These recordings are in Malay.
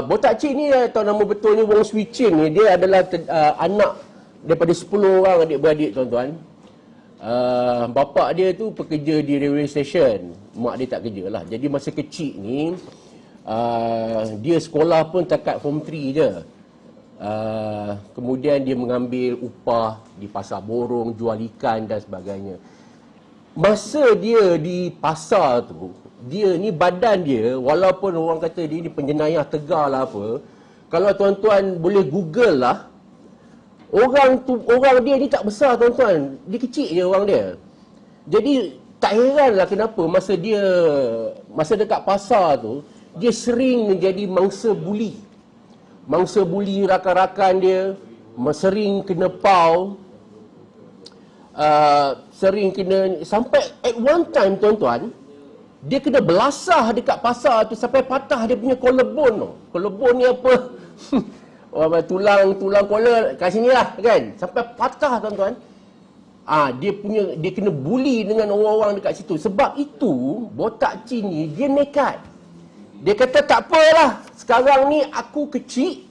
Botak Cik ni, atau nama betulnya Wong Swee Chin ni, dia adalah anak daripada 10 orang adik-beradik, tuan-tuan. Bapa dia tu pekerja di railway station, mak dia tak kerja lah. Jadi masa kecil ni, dia sekolah pun takat form 3 je. Kemudian dia mengambil upah di pasar borong, jual ikan dan sebagainya. Masa dia di pasar tu, dia ni badan dia, walaupun orang kata dia ni penjenayah tegar lah apa, kalau tuan-tuan boleh google lah, orang dia ni tak besar, tuan-tuan. Dia kecil je orang dia. Jadi tak heranlah kenapa masa dekat pasar tu, dia sering menjadi mangsa buli. Mangsa buli rakan-rakan dia, sering kena pau, sering kena, sampai at one time, tuan-tuan, dia kena belasah dekat pasar tu sampai patah dia punya collarbone tu. Collarbone ni apa? tulang collar kat sini lah kan, sampai patah, tuan-tuan. Dia kena bully dengan orang-orang dekat situ. Sebab itu Botak Chin ni dia nekat. Dia kata tak apalah, sekarang ni aku kecil,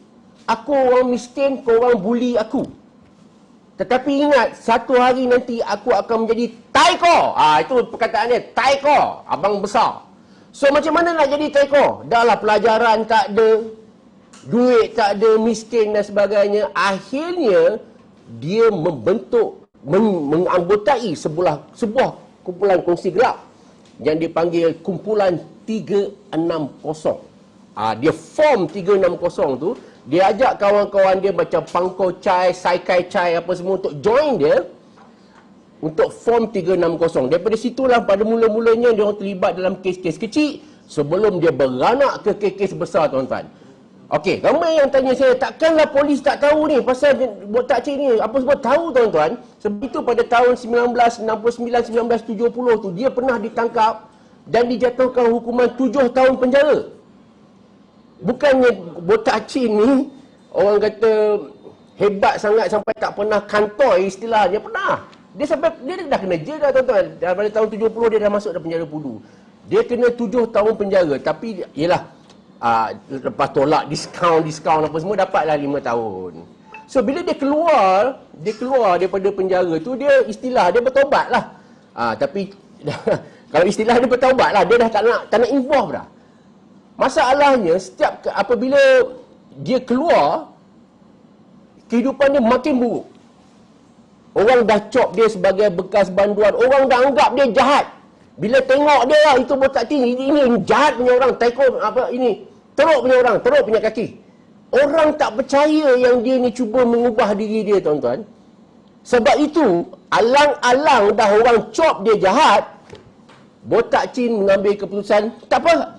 aku orang miskin, korang bully aku. Tetapi ingat, satu hari nanti aku akan menjadi taiko. Itu perkataan dia, taiko, abang besar. So macam mana nak jadi taiko? Dah lah pelajaran tak ada, duit tak ada, miskin dan sebagainya. Akhirnya dia menganggotai sebuah kumpulan kongsi gelap yang dipanggil kumpulan 360. Dia form 360 tu. Dia ajak kawan-kawan dia macam Pangko Chai, Saikai Chai apa semua untuk join dia untuk form 360. Daripada situlah pada mula-mulanya dia orang terlibat dalam kes-kes kecil sebelum dia beranak ke kes-kes besar, tuan-tuan. Okey, ramai yang tanya saya, takkanlah polis tak tahu ni pasal Botak Cik ni? Apa sebab tahu, tuan-tuan? Sebab itu pada tahun 1969-1970 tu dia pernah ditangkap dan dijatuhkan hukuman 7 tahun penjara. Bukannya Botak Chin ni orang kata hebat sangat sampai tak pernah kantoi istilahnya, pernah. Dia dah kena jail dah, tuan-tuan. Pada tahun 70 dia dah masuk dalam penjara Pudu. Dia kena 7 tahun penjara, tapi yalah, lepas tolak diskaun apa semua dapatlah 5 tahun. So bila dia keluar daripada penjara tu, dia istilah dia bertaubat lah. Tapi kalau istilah dia bertaubat lah, dia dah tak nak involve dah. Masalahnya apabila dia keluar, kehidupan dia makin buruk. Orang dah cop dia sebagai bekas banduan, orang dah anggap dia jahat. Bila tengok dia, itu Botak Chin, ini jahat punya orang, taiko ini, teruk punya orang, teruk punya kaki. Orang tak percaya yang dia ni cuba mengubah diri dia, tuan-tuan. Sebab itu, alang-alang dah orang cop dia jahat, Botak Chin mengambil keputusan, tak apa,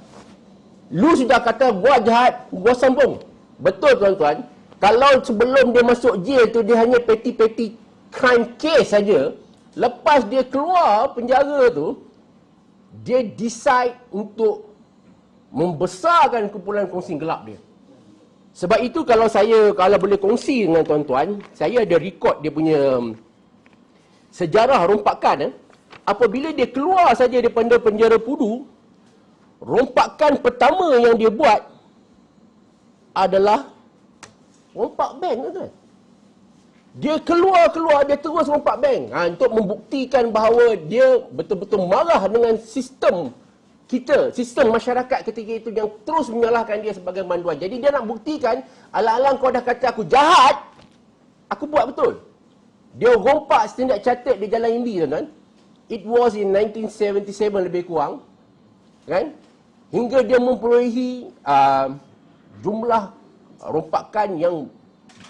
lu sudah kata gua jahat, gua sambung. Betul, tuan-tuan. Kalau sebelum dia masuk jail tu dia hanya petty crime case saja, lepas dia keluar penjara tu, dia decide untuk membesarkan kumpulan kongsi gelap dia. Sebab itu kalau boleh kongsi dengan tuan-tuan, saya ada rekod dia punya sejarah rompakan. Apabila dia keluar saja daripada penjara Pudu, rompakan pertama yang dia buat adalah rompak bank, tuan. Dia keluar, dia terus rompak bank. Untuk membuktikan bahawa dia betul-betul marah dengan sistem kita, sistem masyarakat ketika itu yang terus menyalahkan dia sebagai banduan. Jadi dia nak buktikan, alang-alang kau dah kata aku jahat, aku buat betul. Dia rompak Standard Chartered di Jalan Imbi, tuan-tuan. It was in 1977 lebih kurang, kan? Hingga dia memperolehi jumlah rompakan yang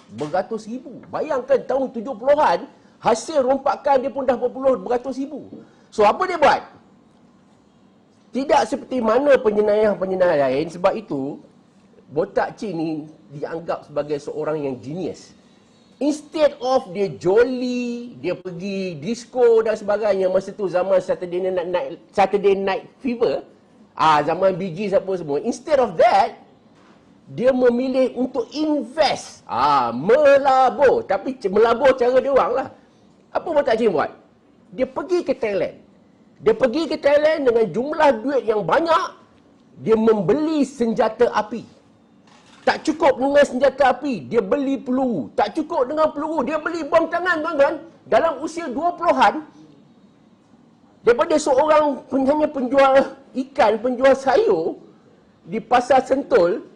beratus ribu. Bayangkan tahun 70-an, hasil rompakan dia pun dah beratus ribu. So apa dia buat? Tidak seperti mana penjenayah-penjenayah lain. Sebab itu Botak Chin ni dianggap sebagai seorang yang genius. Instead of dia jolly, dia pergi disco dan sebagainya, masa tu zaman Saturday Night Fever, zaman Bee Gees apa semua. Instead of that, dia memilih untuk invest, melabur. Tapi melabur cara dia orang lah. Apa Botak Chin buat? Dia pergi ke Thailand. Dia pergi ke Thailand dengan jumlah duit yang banyak. Dia membeli senjata api. Tak cukup dengan senjata api, dia beli peluru. Tak cukup dengan peluru, dia beli bom tangan, tuan-tuan. Dalam usia 20-an, daripada seorang hanya penjual ikan, penjual sayur di Pasar Sentul,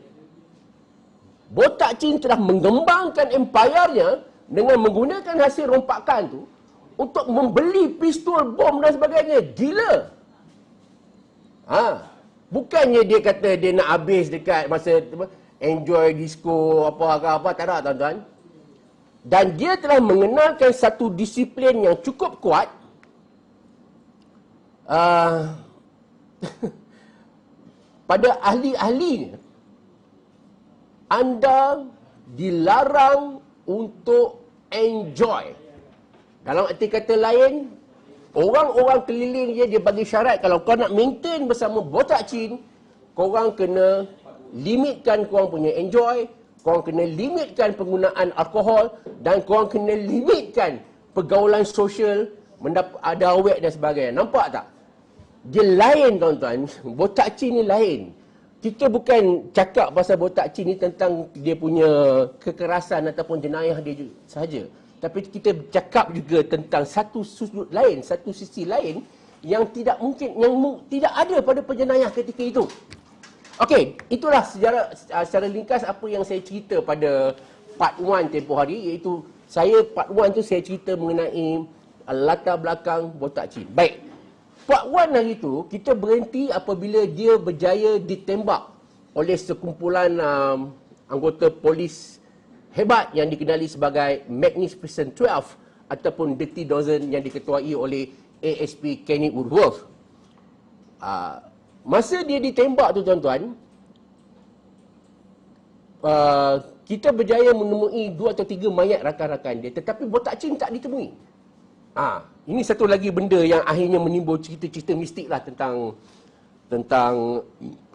Botak Chin telah mengembangkan empire-nya dengan menggunakan hasil rompakan tu untuk membeli pistol, bom dan sebagainya. Gila. Bukannya dia kata dia nak habis dekat masa enjoy disco apa-apa, tak ada, tuan-tuan. Dan dia telah mengenalkan satu disiplin yang cukup kuat. Pada ahli-ahli, anda dilarang untuk enjoy. Dalam arti kata lain, orang-orang keliling dia bagi syarat, kalau kau nak maintain bersama Botak Chin, korang kena limitkan korang punya enjoy, korang kena limitkan penggunaan alkohol, dan korang kena limitkan pergaulan sosial, ada awet dan sebagainya. Nampak tak? Dia lain, tuan-tuan. Botak Chin ni lain. Kita bukan cakap pasal Botak Chin ni tentang dia punya kekerasan ataupun jenayah dia sahaja. Tapi kita cakap juga tentang satu sudut lain, satu sisi lain yang tidak mungkin, yang tidak ada pada penjenayah ketika itu. Okey, itulah secara ringkas apa yang saya cerita pada part 1 tempoh hari, iaitu part 1 tu saya cerita mengenai latar belakang Botak Chin. Baik. Part 1 hari tu kita berhenti apabila dia berjaya ditembak oleh sekumpulan anggota polis hebat yang dikenali sebagai Magnificent 12 ataupun Dirty Dozen yang diketuai oleh ASP Kenny Woodworth. Masa dia ditembak tu, tuan-tuan, kita berjaya menemui 2 atau 3 mayat rakan-rakan dia, tetapi Botak Chin tak ditemui. Ini satu lagi benda yang akhirnya menimbul cerita-cerita mistik lah tentang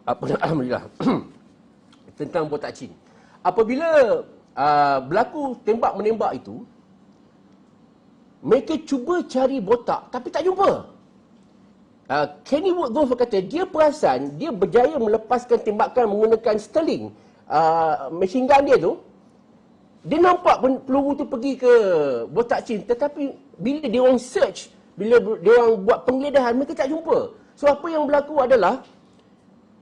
alhamdulillah tentang Botak Chin. Apabila berlaku tembak-menembak itu, mereka cuba cari Botak tapi tak jumpa. Kenny Woodworth berkata dia perasan dia berjaya melepaskan tembakan menggunakan Sterling machine gun dia tu. Dia nampak peluru tu pergi ke Botak Chin, tetapi bila dia orang search, bila dia orang buat penggeledahan, mereka tak jumpa. So apa yang berlaku adalah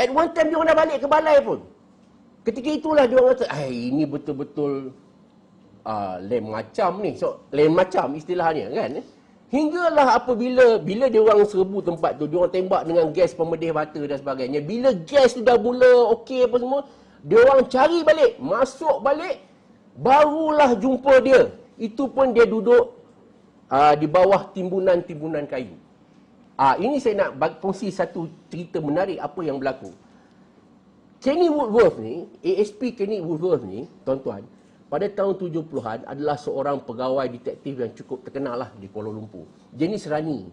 at one time dia orang dah balik ke balai pun. Ketika itulah dia orang kata, ini betul-betul lain macam ni. So lain macam istilahnya, kan? Hinggalah apabila dia orang serbu tempat tu, dia orang tembak dengan gas pemedih mata dan sebagainya. Bila gas tu dah mula okey apa semua, dia orang cari balik, masuk balik, barulah jumpa dia. Itu pun dia duduk di bawah timbunan-timbunan kayu. Ini saya nak kongsi satu cerita menarik apa yang berlaku. Kenny Woodworth ni, ASP Kenny Woodworth ni, tuan-tuan, pada tahun 70-an adalah seorang pegawai detektif yang cukup terkenal lah di Kuala Lumpur. Jenis Rani.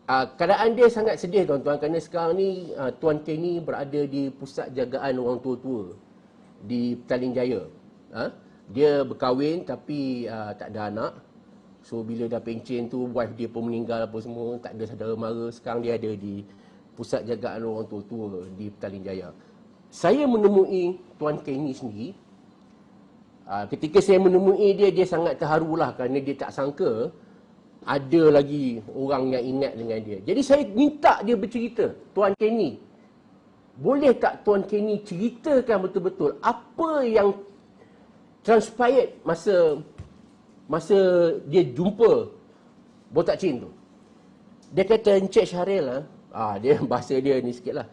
Keadaan dia sangat sedih, tuan-tuan, kerana sekarang ni Tuan Kenny berada di pusat jagaan orang tua-tua di Petaling Jaya. Dia berkahwin tapi tak ada anak. So bila dah pencen tu, wife dia pun meninggal apa semua, tak ada saudara mara. Sekarang dia ada di pusat jagaan orang tua-tua di Petaling Jaya. Saya menemui Tuan Kenny sendiri. Ketika saya menemui dia sangat terharulah kerana dia tak sangka ada lagi orang yang ingat dengan dia. Jadi saya minta dia bercerita, Tuan Kenny, boleh tak Tuan Kenny ceritakan betul-betul apa yang transpired masa dia jumpa Botak Chin tu. Dia kata, Encik Syahril, dia bahasa dia ni sikit lah.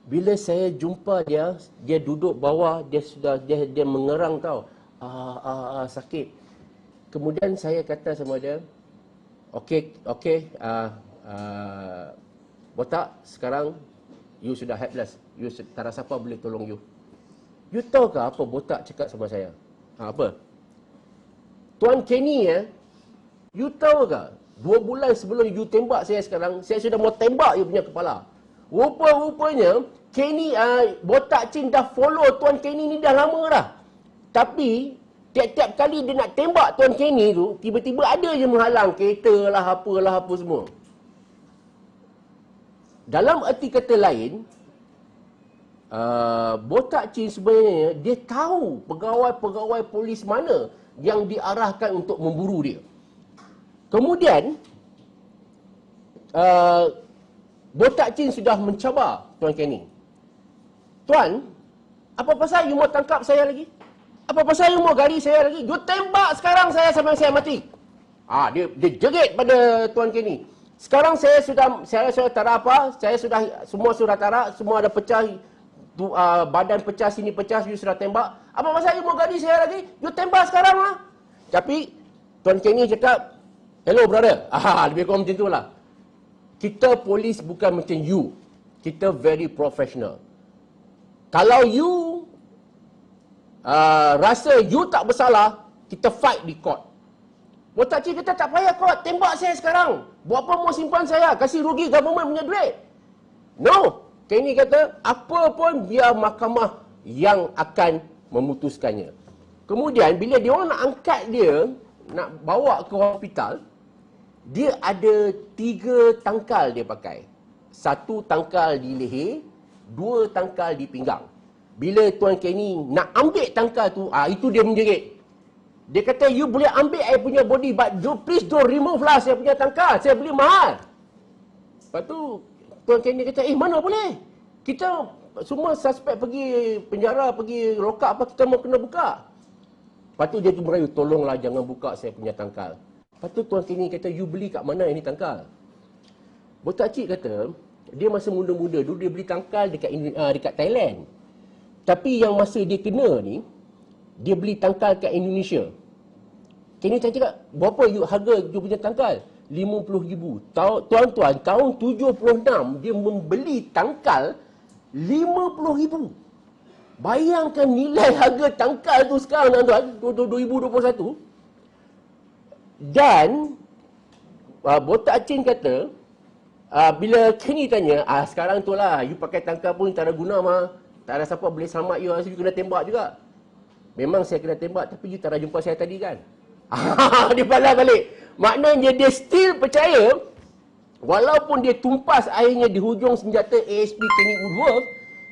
Bila saya jumpa dia duduk bawah, dia mengerang tau. Sakit. Kemudian saya kata sama dia, okey, Botak, sekarang you sudah helpless. You tak rasa siapa boleh tolong you. You tahu ke apa Botak cakap sama saya? Apa? Tuan Kenny, you tahu ke? 2 bulan sebelum you tembak saya sekarang, saya sudah mau tembak you punya kepala. Rupa-rupanya Kenny, Botak Chin dah follow Tuan Kenny ni dah lama dah. Tapi tiap-tiap kali dia nak tembak Tuan Kenny tu, tiba-tiba ada je menghalang, kereta lah, apalah, apa semua. Dalam erti kata lain, Botak Chin sebenarnya dia tahu pegawai-pegawai polis mana yang diarahkan untuk memburu dia. Kemudian Botak Chin sudah mencabar Tuan Kenny. Tuan, apa pasal you mau tangkap saya lagi? Apa pasal you mau gali saya lagi? You tembak sekarang saya sampai saya mati. Dia jerit pada Tuan Kenny. Sekarang saya sudah tarak apa? Semua sudah tarak, semua ada pecah, badan pecah sini pecah, you sudah tembak. Apa pasal you mau gali saya lagi? You tembak sekarang lah. Tapi Tuan Kenny cakap, hello brother. Lebih kurang macam itulah. Kita polis bukan macam you. Kita very professional. Kalau you rasa you tak bersalah, kita fight di court. Botak Chin kata tak payah court, tembak saya sekarang. Buat apa mau simpan saya? Kasih rugi government punya duit. No. Kenny kata, apa pun biar mahkamah yang akan memutuskannya. Kemudian bila dia orang nak angkat dia, nak bawa ke hospital, dia ada 3 tangkal dia pakai. 1 tangkal di leher, 2 tangkal di pinggang. Bila Tuan Kenny nak ambil tangkal tu, itu dia menjerit. Dia kata, you boleh ambil I punya body, but please don't remove lah saya punya tangkal. Saya beli mahal. Lepas tu, Tuan Kenny kata, mana boleh? Kita semua suspek pergi penjara, pergi lokap apa, kita mau kena buka. Lepas tu dia tu merayu, tolonglah jangan buka saya punya tangkal. Lepas tu Tuan Kenny kata, you beli kat mana ini tangkal? Botak Chin kata, dia masa muda-muda dulu dia beli tangkal dekat Thailand. Tapi yang masa dia kena ni, dia beli tangkal kat Indonesia. Kenny cakap, berapa harga you punya tangkal? 50,000. Tuan-tuan, tahun 76 dia membeli tangkal 50,000. Bayangkan nilai harga tangkal tu sekarang, tuan-tuan, 2021. Dan Botak Chin kata, bila Kenny tanya, sekarang tu lah, you pakai tangkal pun tak ada guna mah. Tak ada siapa boleh selamat you, you kena tembak juga. Memang saya kena tembak, tapi you tak ada jumpa saya tadi kan? Dia balas balik. Maknanya dia still percaya, walaupun dia tumpas airnya di hujung senjata ASP Kenny Woodworth,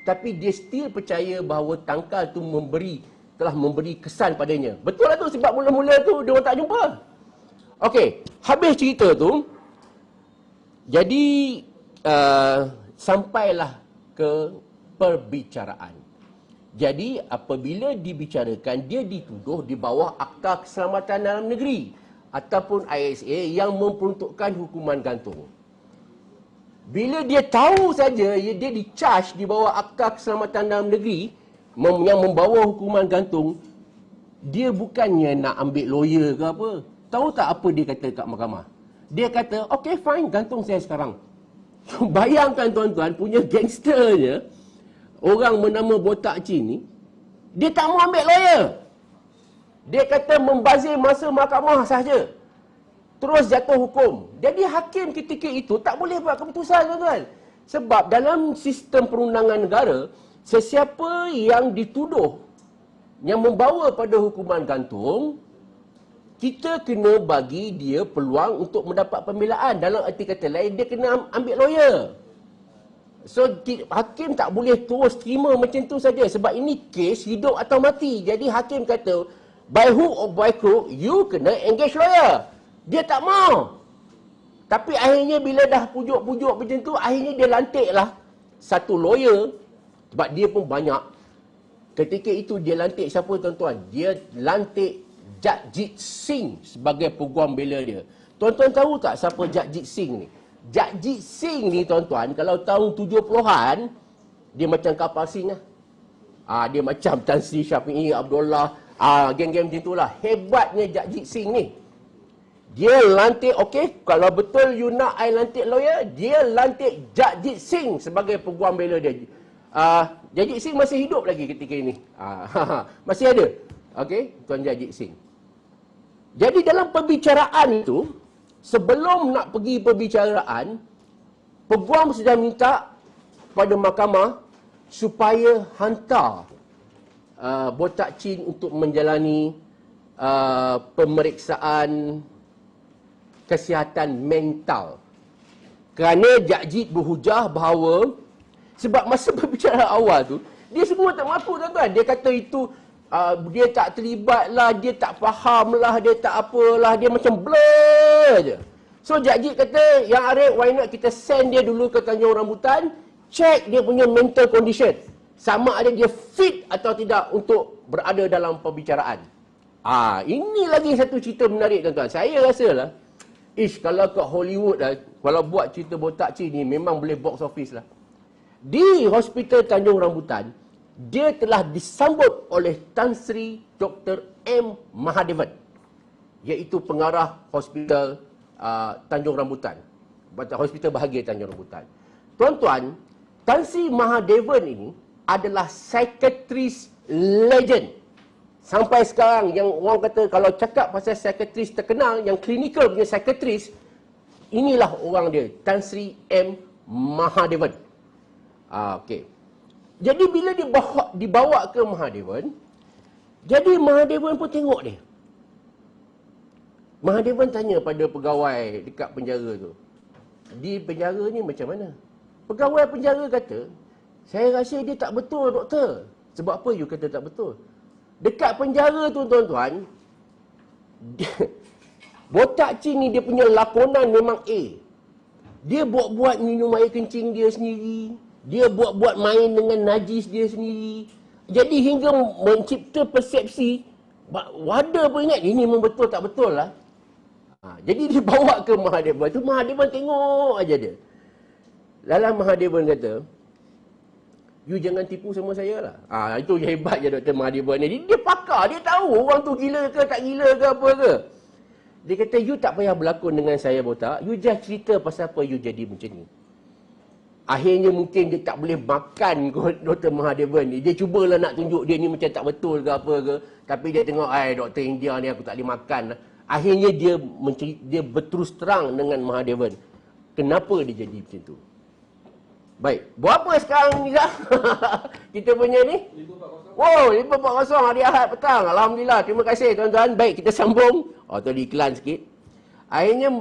tapi dia still percaya bahawa tangkal tu telah memberi kesan padanya. Betul lah tu, sebab mula-mula tu dia orang tak jumpa. Okey, habis cerita tu, jadi sampailah ke perbicaraan. Jadi apabila dibicarakan, dia dituduh di bawah Akta Keselamatan Dalam Negeri ataupun ISA yang memperuntukkan hukuman gantung. Bila dia tahu saja dia di-charge di bawah Akta Keselamatan Dalam Negeri yang membawa hukuman gantung, dia bukannya nak ambil lawyer ke apa. Tahu tak apa dia kata kat mahkamah? Dia kata, okay fine, gantung saya sekarang. Bayangkan tuan-tuan, punya gangsternya, orang bernama Botak Chin ni, dia tak mau ambil lawyer. Dia kata membazir masa mahkamah sahaja. Terus jatuh hukum. Jadi hakim ketika itu tak boleh buat keputusan, tuan-tuan. Sebab dalam sistem perundangan negara, sesiapa yang dituduh, yang membawa pada hukuman gantung, kita kena bagi dia peluang untuk mendapat pembelaan. Dalam arti kata lain, dia kena ambil lawyer. So, hakim tak boleh terus terima macam tu saja. Sebab ini kes hidup atau mati. Jadi, hakim kata, by hook or by crook, you kena engage lawyer. Dia tak mau. Tapi akhirnya bila dah pujuk-pujuk macam tu, akhirnya dia lantiklah satu lawyer. Sebab dia pun banyak. Ketika itu dia lantik siapa, tuan-tuan? Dia lantik Jagjeet Singh sebagai peguam bela dia. Tuan-tuan tahu tak siapa Jagjeet Singh ni? Jagjeet Singh ni, tuan-tuan, kalau tahun 70-an, dia macam kapal Singh lah. Dia macam Tan Sri Syafi'i, Abdullah, geng-geng macam tu lah. Hebatnya Jagjeet Singh ni. Dia lantik, okey, kalau betul you nak I lantik lawyer, dia lantik Jagjeet Singh sebagai peguam bela dia. Jagjeet Singh masih hidup lagi ketika ini. Masih ada. Okey, Tuan Jagjeet Singh. Jadi dalam perbicaraan itu, sebelum nak pergi perbicaraan, peguam sudah minta pada mahkamah supaya hantar Botak Chin untuk menjalani pemeriksaan kesihatan mental. Kerana Jagjeet berhujah bahawa Sebab masa perbicaraan awal tu, dia semua tak mampu tuan-tuan. Dia kata itu, dia tak terlibat lah, dia tak faham lah, dia tak apalah, dia macam blur je. So Jakjit kata, yang Arif, why not kita send dia dulu ke Tanjung Rambutan, check dia punya mental condition. Sama ada dia fit atau tidak untuk berada dalam perbicaraan. Ini lagi satu cerita menarik tuan-tuan. Saya rasa lah, kalau kat Hollywood lah, kalau buat cerita botak cik ni, memang boleh box office lah. Di Hospital Tanjung Rambutan, dia telah disambut oleh Tan Sri Dr. M. Mahadevan, iaitu pengarah Hospital Tanjung Rambutan, Hospital Bahagia Tanjung Rambutan. Tuan-tuan, Tan Sri Mahadevan ini adalah psychiatrist legend. Sampai sekarang yang orang kata kalau cakap pasal psychiatrist terkenal, yang clinical punya psychiatrist, inilah orang dia, Tan Sri M. Mahadevan. Okey. Jadi bila dibawa ke Mahadevan, jadi Mahadevan pun tengok dia. Mahadevan tanya pada pegawai dekat penjara tu, di penjara ni macam mana? Pegawai penjara kata, saya rasa dia tak betul doktor. Sebab apa you kata tak betul? Dekat penjara tu tuan-tuan, botak cik ni dia punya lakonan memang A. Dia buat-buat minum air kencing dia sendiri. Dia buat-buat main dengan najis dia sendiri. Jadi hingga mencipta persepsi, wadah pun ingat, ini memang betul tak betul lah. Jadi dia bawa ke Mahadevan tu, Mahadevan tengok aja dia. Lalu Mahadevan kata, you jangan tipu sama saya lah. Itu yang hebat je Dr. Mahadevan ni. Dia pakar, dia tahu orang tu gila ke tak gila ke apa ke. Dia kata, you tak payah berlakon dengan saya botak, you just cerita pasal apa you jadi macam ni. Akhirnya mungkin dia tak boleh makan Dr. Mahadevan ni. Dia cubalah nak tunjuk dia ni macam tak betul ke apa ke. Tapi dia tengok, Dr. India ni aku tak boleh makan. Akhirnya dia berterus terang dengan Mahadevan. Kenapa dia jadi macam tu? Baik, buat apa sekarang ni dah? Kita punya ni? 5.40. Wow, 5.40 hari Ahad petang. Alhamdulillah, terima kasih tuan-tuan. Baik, kita sambung. Tadi iklan sikit. Akhirnya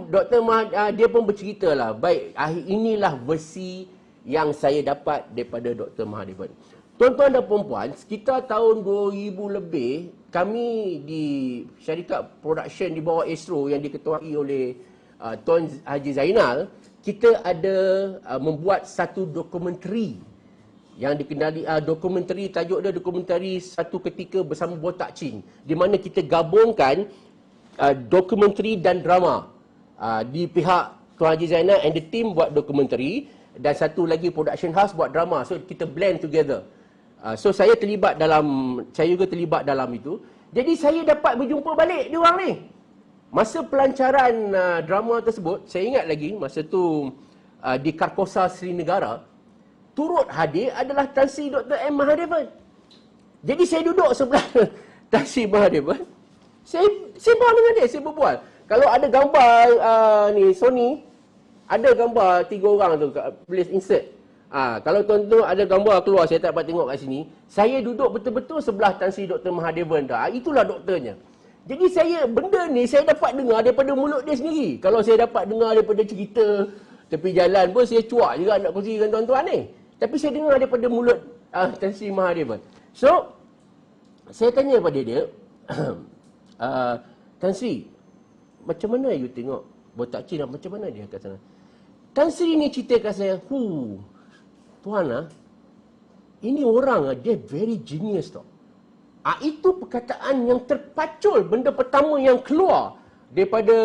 dia pun bercerita lah. Baik, inilah versi yang saya dapat daripada Dr. Mahadevan. Tuan-tuan dan perempuan, sekitar tahun 2000 lebih, kami di syarikat production di bawah Astro yang diketuai oleh Tuan Haji Zainal, kita ada membuat satu dokumentari yang dikenali, dokumentari, tajuk dia dokumentari Satu Ketika Bersama Botak Chin, di mana kita gabungkan dokumentari dan drama. Di pihak Tuan Haji Zainal and the team buat dokumentari, dan satu lagi production house buat drama. So kita blend together. So saya juga terlibat dalam itu. Jadi saya dapat berjumpa balik dia orang ni. Masa pelancaran drama tersebut, saya ingat lagi masa tu di Karkosa Sri Negara, turut hadir adalah Tan Sri Dr. M. Mahadevan. Jadi saya duduk sebelah Tan Sri Mahadevan. Saya sembang dengan dia, saya berbual. Kalau ada gambar ni Sony, ada gambar 3 orang tu, please insert. Kalau tuan-tuan ada gambar keluar, saya tak dapat tengok kat sini. Saya duduk betul-betul sebelah Tan Sri Dr. Mahadevan tu. Itulah doktornya. Jadi benda ni saya dapat dengar daripada mulut dia sendiri. Kalau saya dapat dengar daripada cerita tepi jalan pun, saya cuak juga nak kongsi dengan tuan-tuan ni. Tapi saya dengar daripada mulut Tan Sri Mahadevan. So, saya tanya pada dia, Tan Sri, macam mana you tengok botak Chin, macam mana dia kat sana? Tan Sri ni cerita kat saya, tuan ini orang dia very genius tau. Itu perkataan yang terpacul, benda pertama yang keluar daripada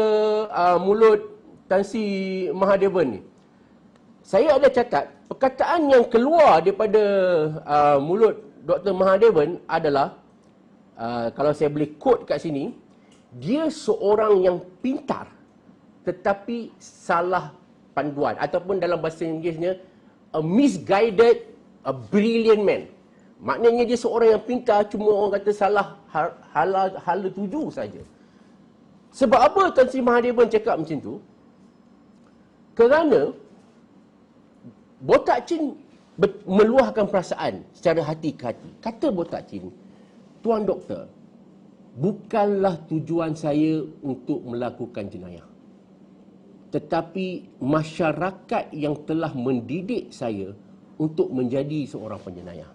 mulut Tan Sri Mahadevan ni. Saya ada catat, perkataan yang keluar daripada mulut Dr. Mahadevan adalah, kalau saya boleh quote kat sini, dia seorang yang pintar tetapi salah panduan, ataupun dalam bahasa Inggerisnya, a misguided, a brilliant man. Maknanya dia seorang yang pintar, cuma orang kata salah hala tuju saja. Sebab apa Tan Sri Mahadevan cakap macam tu? Kerana botak Chin meluahkan perasaan secara hati ke hati. Kata botak Chin, Tuan Doktor, bukanlah tujuan saya untuk melakukan jenayah. Tetapi masyarakat yang telah mendidik saya untuk menjadi seorang penjenayah.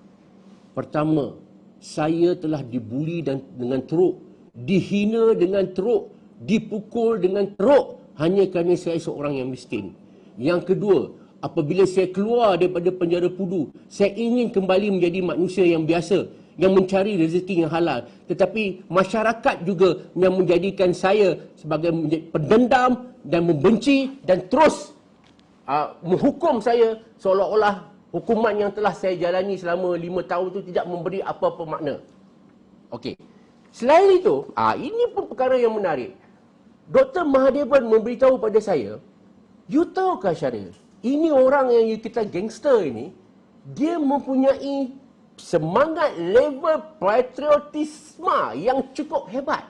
Pertama, saya telah dibuli dengan teruk, dihina dengan teruk, dipukul dengan teruk hanya kerana saya seorang yang miskin. Yang kedua, apabila saya keluar daripada penjara Pudu, saya ingin kembali menjadi manusia yang biasa, yang mencari rezeki yang halal. Tetapi masyarakat juga yang menjadikan saya sebagai pendendam dan membenci dan terus menghukum saya seolah-olah hukuman yang telah saya jalani selama 5 tahun itu tidak memberi apa-apa makna. Okey. Selain itu, ini pun perkara yang menarik. Dr. Mahadevan memberitahu pada saya, you tahukah Syaril, ini orang yang kita gangster ini, dia mempunyai semangat level patriotisme yang cukup hebat.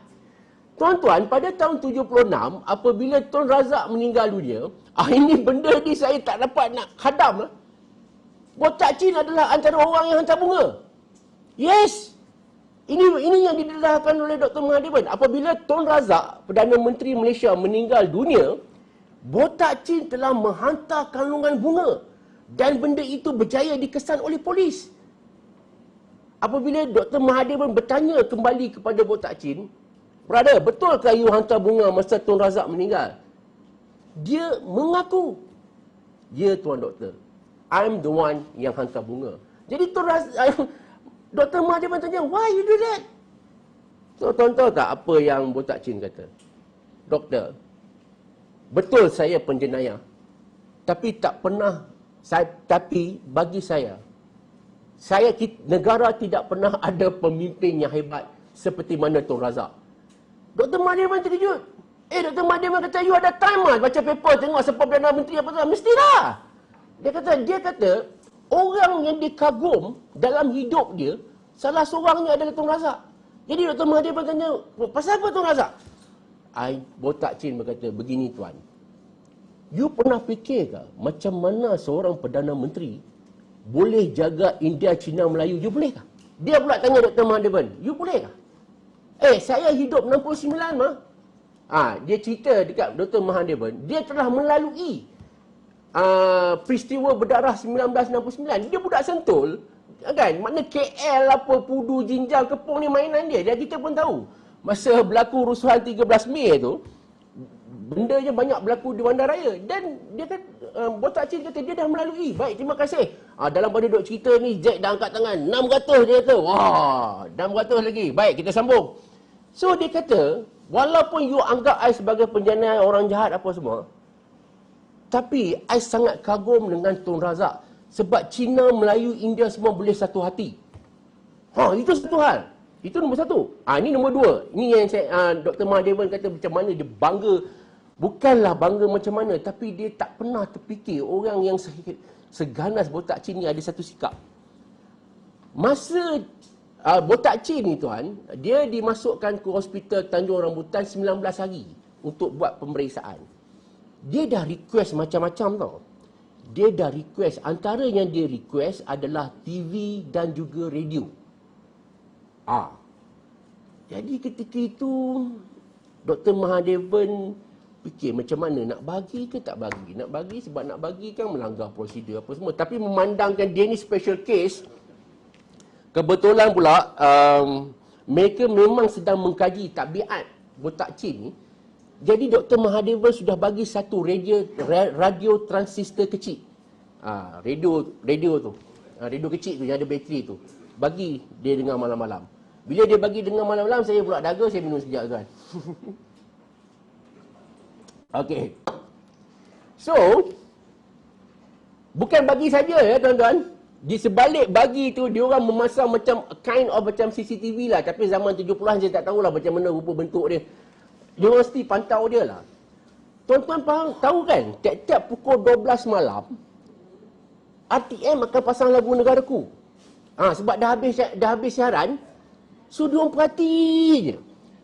Tuan-tuan, pada tahun 76, apabila Tun Razak meninggal dunia, ini benda ni saya tak dapat nak hadam lah. Botak Chin adalah antara orang yang hantar bunga. Yes! Ini yang didedahkan oleh Dr. Mahadevan. Apabila Tun Razak, Perdana Menteri Malaysia, meninggal dunia, Botak Chin telah menghantar kalungan bunga. Dan benda itu berjaya dikesan oleh polis. Apabila Dr. Mahadevan bertanya kembali kepada Botak Chin, "Brother, betulkah you hantar bunga masa Tun Razak meninggal?" Dia mengaku, "Ya, Tuan Doktor, I'm the one yang hantar bunga." Jadi Dr. Mahadevan tanya, "Why you do that?" So, tuan tahu tak apa yang Botak Chin kata? "Doktor, betul saya penjenayah. Tapi bagi saya, negara tidak pernah ada pemimpin yang hebat seperti mana Tun Razak." Dr. Mahadevan terkejut. Dr. Mahadevan kata, "You ada time lah baca paper, tengok siapa Perdana Menteri apa tu." "Mestilah." Dia kata, orang yang dikagum dalam hidup dia, salah seorangnya adalah Tun Razak. Jadi Dr. Mahadevan tanya, "Pasal apa Tun Razak?" Botak Chin berkata, "Begini tuan, you pernah fikirkah macam mana seorang Perdana Menteri boleh jaga India, Cina, Melayu? You bolehkah?" Dia pula tanya Dr. Mahadevan, "You bolehkah?" Saya hidup 69 mah. Dia cerita dekat Dr. Mahadevan, dia telah melalui peristiwa berdarah 1969. Dia budak Sentul, kan? Makna KL apa, Pudu, Jinjal, Kepong ni mainan dia. Dan kita pun tahu, masa berlaku rusuhan 13 Mei tu, benda je banyak berlaku di bandaraya. Dan dia kata, Botak Chin kata dia dah melalui. Baik, terima kasih. Dalam pada duk cerita ni, Jack dah angkat tangan. 600 dia kata. Wah, 600 lagi. Baik, kita sambung. So, dia kata, walaupun you anggap I sebagai penjenayah, orang jahat apa semua, tapi I sangat kagum dengan Tun Razak. Sebab Cina, Melayu, India semua boleh satu hati. Itu satu hal. Itu nombor satu. Ini nombor dua. Ini yang Dr. Mahadevan kata macam mana dia bangga. Bukanlah bangga macam mana, tapi dia tak pernah terfikir orang yang seganas Botak Chin ni ada satu sikap. Masa Botak Chin ni tuan, dia dimasukkan ke hospital Tanjung Rambutan 19 hari untuk buat pemeriksaan. Dia dah request macam-macam tau. Dia dah request, antara yang dia request adalah TV dan juga radio. Jadi ketika itu Dr. Mahadevan fikir macam mana, nak bagi ke tak bagi. Nak bagi sebab nak bagi kan melanggar prosedur apa semua. Tapi memandangkan dia ni special case, kebetulan pula mereka memang sedang mengkaji tabiat Botak Chin ni. Jadi Dr. Mahadevan sudah bagi satu radio transistor kecil. Radio tu. Radio kecil tu yang ada bateri tu. Bagi dia dengar malam-malam. Bila dia bagi dengar malam-malam, saya pula daga, saya minum sekejap tuan. Okey. So, bukan bagi saja ya tuan-tuan. Di sebalik bagi tu, dia orang memasang macam kind of macam CCTV lah. Tapi zaman 70-an saya tak tahulah macam mana rupa bentuk dia. Dia orang mesti pantau dia lah. Tuan-tuan tahu kan, tiap-tiap pukul 12 malam, RTM akan pasang lagu Negaraku. Sebab dah habis siaran, so dia orang perhati je.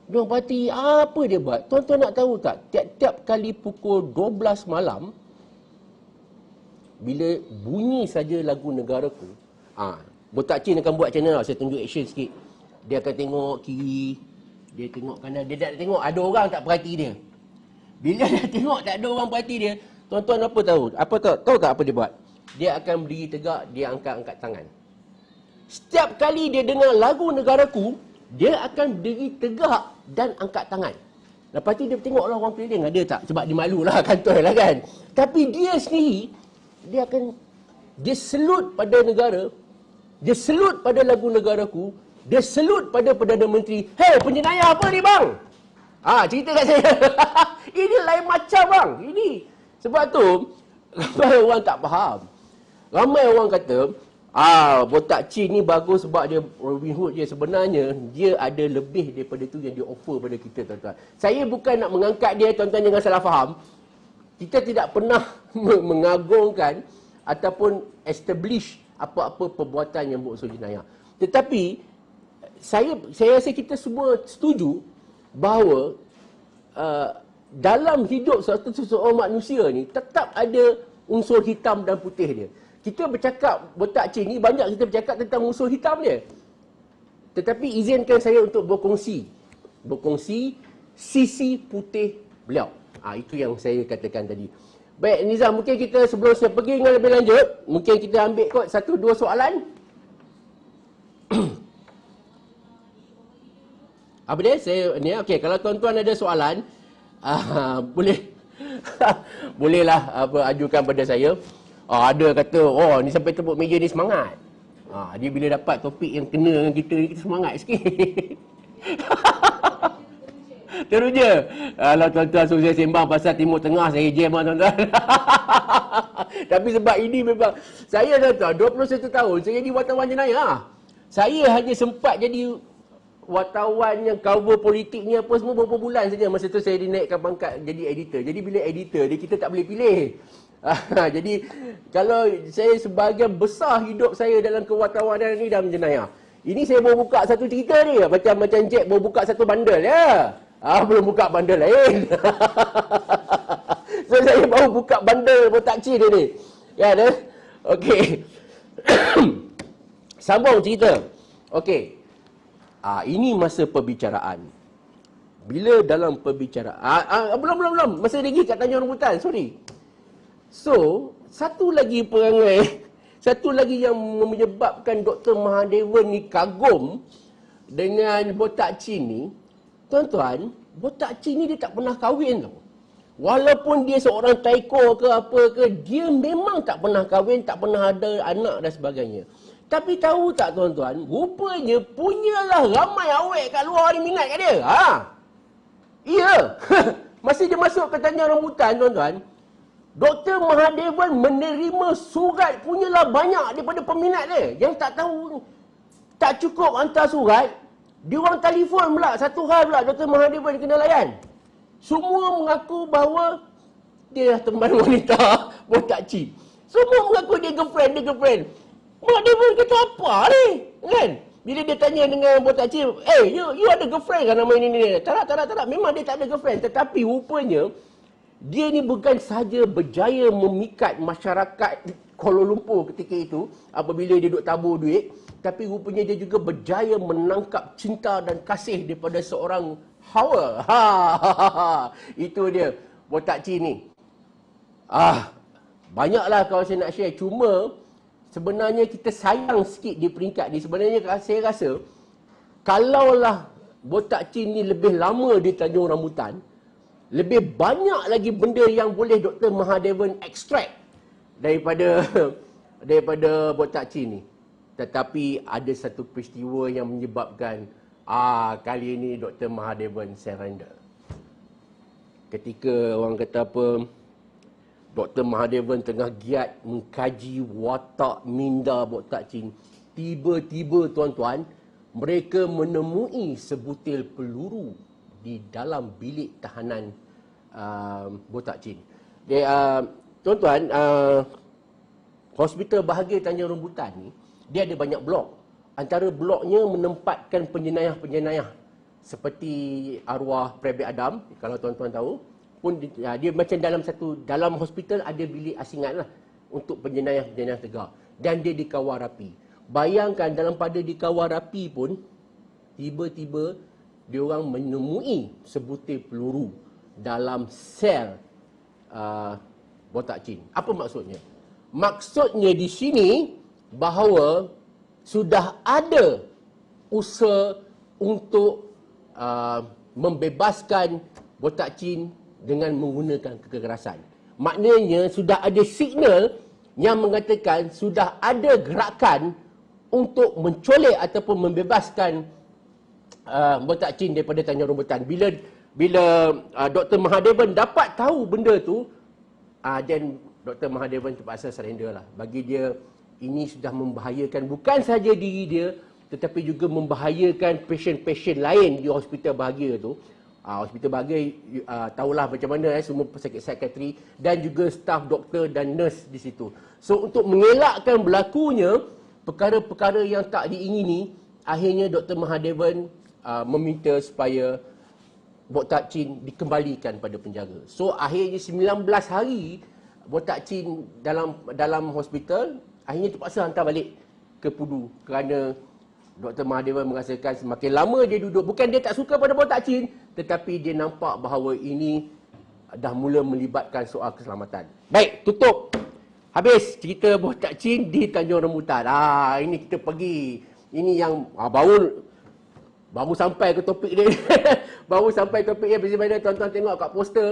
Dia orang perhati apa dia buat. Tuan-tuan nak tahu tak, tiap-tiap kali pukul 12 malam, bila bunyi saja lagu Negaraku, Botak Chin akan buat channel lah. Saya tunjuk action sikit. Dia akan tengok kiri, dia tengok kanan. Dia tak tengok ada orang tak perhati dia. Bila dia tengok tak ada orang perhati dia, tuan-tuan apa tahu? Tahu tak apa dia buat? dia akan berdiri tegak, dia angkat-angkat tangan. Setiap kali dia dengar lagu negaraku, dia akan berdiri tegak dan angkat tangan. Lepas tu dia tengok orang keliling ada tak, sebab dia malu lah, kantoi lah kan. Tapi dia sendiri, dia selut pada negara, dia selut pada lagu negaraku, dia selut pada Perdana Menteri. Hei, penjenayah apa ni bang? Cerita kat saya. Ini lain macam bang. Ini. Sebab tu, ramai orang tak faham. Ramai orang kata, botak Chin ni bagus sebab dia Robin Hood je. Sebenarnya, dia ada lebih daripada tu yang dia offer pada kita, tuan-tuan. Saya bukan nak mengangkat dia, tuan-tuan jangan salah faham. Kita tidak pernah mengagungkan ataupun establish apa-apa perbuatan yang berunsur jenayah. Tetapi, saya rasa kita semua setuju bahawa dalam hidup seseorang manusia ni tetap ada unsur hitam dan putih dia. Kita bercakap botak Chin ni, banyak kita bercakap tentang unsur hitam dia. Tetapi izinkan saya untuk berkongsi sisi putih beliau. Itu yang saya katakan tadi. Baik Nizam, mungkin kita sebelum saya pergi dengan lebih lanjut, mungkin kita ambil kot 1-2 soalan. Apa dia? Okey, kalau tuan-tuan ada soalan, bolehlah ajukan pada saya. Ada kata, ni sampai tepuk meja ni semangat. Dia bila dapat topik yang kena dengan kita ni, kita semangat sikit. Teruja. Kalau tuan-tuan suruh saya sembang pasal Timur Tengah, saya jam lah tuan-tuan. Tapi sebab ini memang, saya tuan-tuan, 21 tahun, saya jadi wartawan jenayah. Saya hanya sempat jadi wartawan yang cover politiknya apa semua beberapa bulan saja. Masa tu saya dinaikkan pangkat jadi editor. Jadi bila editor dia, kita tak boleh pilih. Jadi kalau saya sebahagian besar hidup saya dalam kewartawanan ni dalam jenayah. Ini saya baru buka satu cerita ni, macam Jack baru buka satu bundle ya. Belum buka bundle lain. So saya baru buka bundle botak Chin ni. Ya dah. Okey. Sambung cerita. Okey. Ini masa perbicaraan. Bila dalam perbicaraan, belum. Masih lagi kat Tanjung Rambutan, sorry. So, satu lagi perangai, satu lagi yang menyebabkan Dr. Mahadevan ni kagum dengan botak Chin ni, tuan-tuan, botak Chin ni dia tak pernah kahwin tau. Walaupun dia seorang taiko ke apa ke, dia memang tak pernah kahwin, tak pernah ada anak dan sebagainya. Tapi tahu tak tuan-tuan, rupanya punyalah ramai awek kat luar ni minat kat dia. Iya. Masa dia masuk ke Tanjung Rambutan tuan-tuan, Dr. Mahadevan menerima surat punyalah banyak daripada peminat dia. Yang tak tahu, tak cukup hantar surat, dia orang telefon pula, satu hal pula Dr. Mahadevan kena layan. Semua mengaku bahawa dia teman wanita botak Chin. Semua mengaku dia girlfriend. Mahadevan kata apa ni? Kan? Bila dia tanya dengan botak Chin, you ada girlfriend kan nama ini? Tak. Memang dia tak ada girlfriend. Tetapi rupanya, dia ni bukan sahaja berjaya memikat masyarakat Kuala Lumpur ketika itu, apabila dia duduk tabur duit, tapi rupanya dia juga berjaya menangkap cinta dan kasih daripada seorang hawa. Itu dia, botak Chin ni. Banyaklah kalau saya nak share. Cuma, sebenarnya kita sayang sikit di peringkat ni. Sebenarnya saya rasa, kalaulah botak Chin ni lebih lama di Tanjung Rambutan, lebih banyak lagi benda yang boleh Dr. Mahadevan extract daripada botak Chin ni. Tetapi ada satu peristiwa yang menyebabkan kali ini Dr. Mahadevan surrender. Ketika orang kata apa, Dr. Mahadevan tengah giat mengkaji watak minda botak Chin, tiba-tiba tuan-tuan, mereka menemui sebutil peluru di dalam bilik tahanan botak Chin. Tuan-tuan, Hospital Bahagia Tanjung Rambutan ni, dia ada banyak blok. Antara bloknya menempatkan penjenayah-penjenayah seperti arwah Private Adam, kalau tuan-tuan tahu. Pun dia macam dalam hospital ada bilik asingan lah untuk penjenayah-penjenayah tegak. Dan dia dikawal rapi. Bayangkan pada dikawal rapi pun, tiba-tiba dia orang menemui sebutir peluru dalam sel botak Chin. Apa maksudnya? Maksudnya di sini bahawa sudah ada usaha untuk membebaskan botak chin dengan menggunakan kekerasan. Maknanya sudah ada signal yang mengatakan sudah ada gerakan untuk mencolek ataupun membebaskan botak chin daripada Tanjung Rambutan. Bila Dr. Mahadevan dapat tahu benda tu, dan Dr. Mahadevan terpaksa surrender lah. Bagi dia, ini sudah membahayakan bukan sahaja diri dia, tetapi juga membahayakan pasien-pasien lain di hospital bahagia tu. Hospital bahagia, tahulah macam mana semua pesakit psikiatri dan juga staf doktor dan nurse di situ. So, untuk mengelakkan berlakunya perkara-perkara yang tak diingini, akhirnya Dr. Mahadevan meminta supaya botak chin dikembalikan pada penjara. So, akhirnya 19 hari botak chin dalam hospital, akhirnya terpaksa hantar balik ke Pudu kerana Dr. Mahadevan merasakan semakin lama dia duduk, bukan dia tak suka pada botak chin, tetapi dia nampak bahawa ini dah mula melibatkan soal keselamatan. Baik, tutup. Habis cerita botak chin di Tanjung Rambutan. Ini kita pergi. Ini yang baru sampai ke topik dia. Baru sampai topik dia. Bagaimana tuan-tuan tengok kat poster.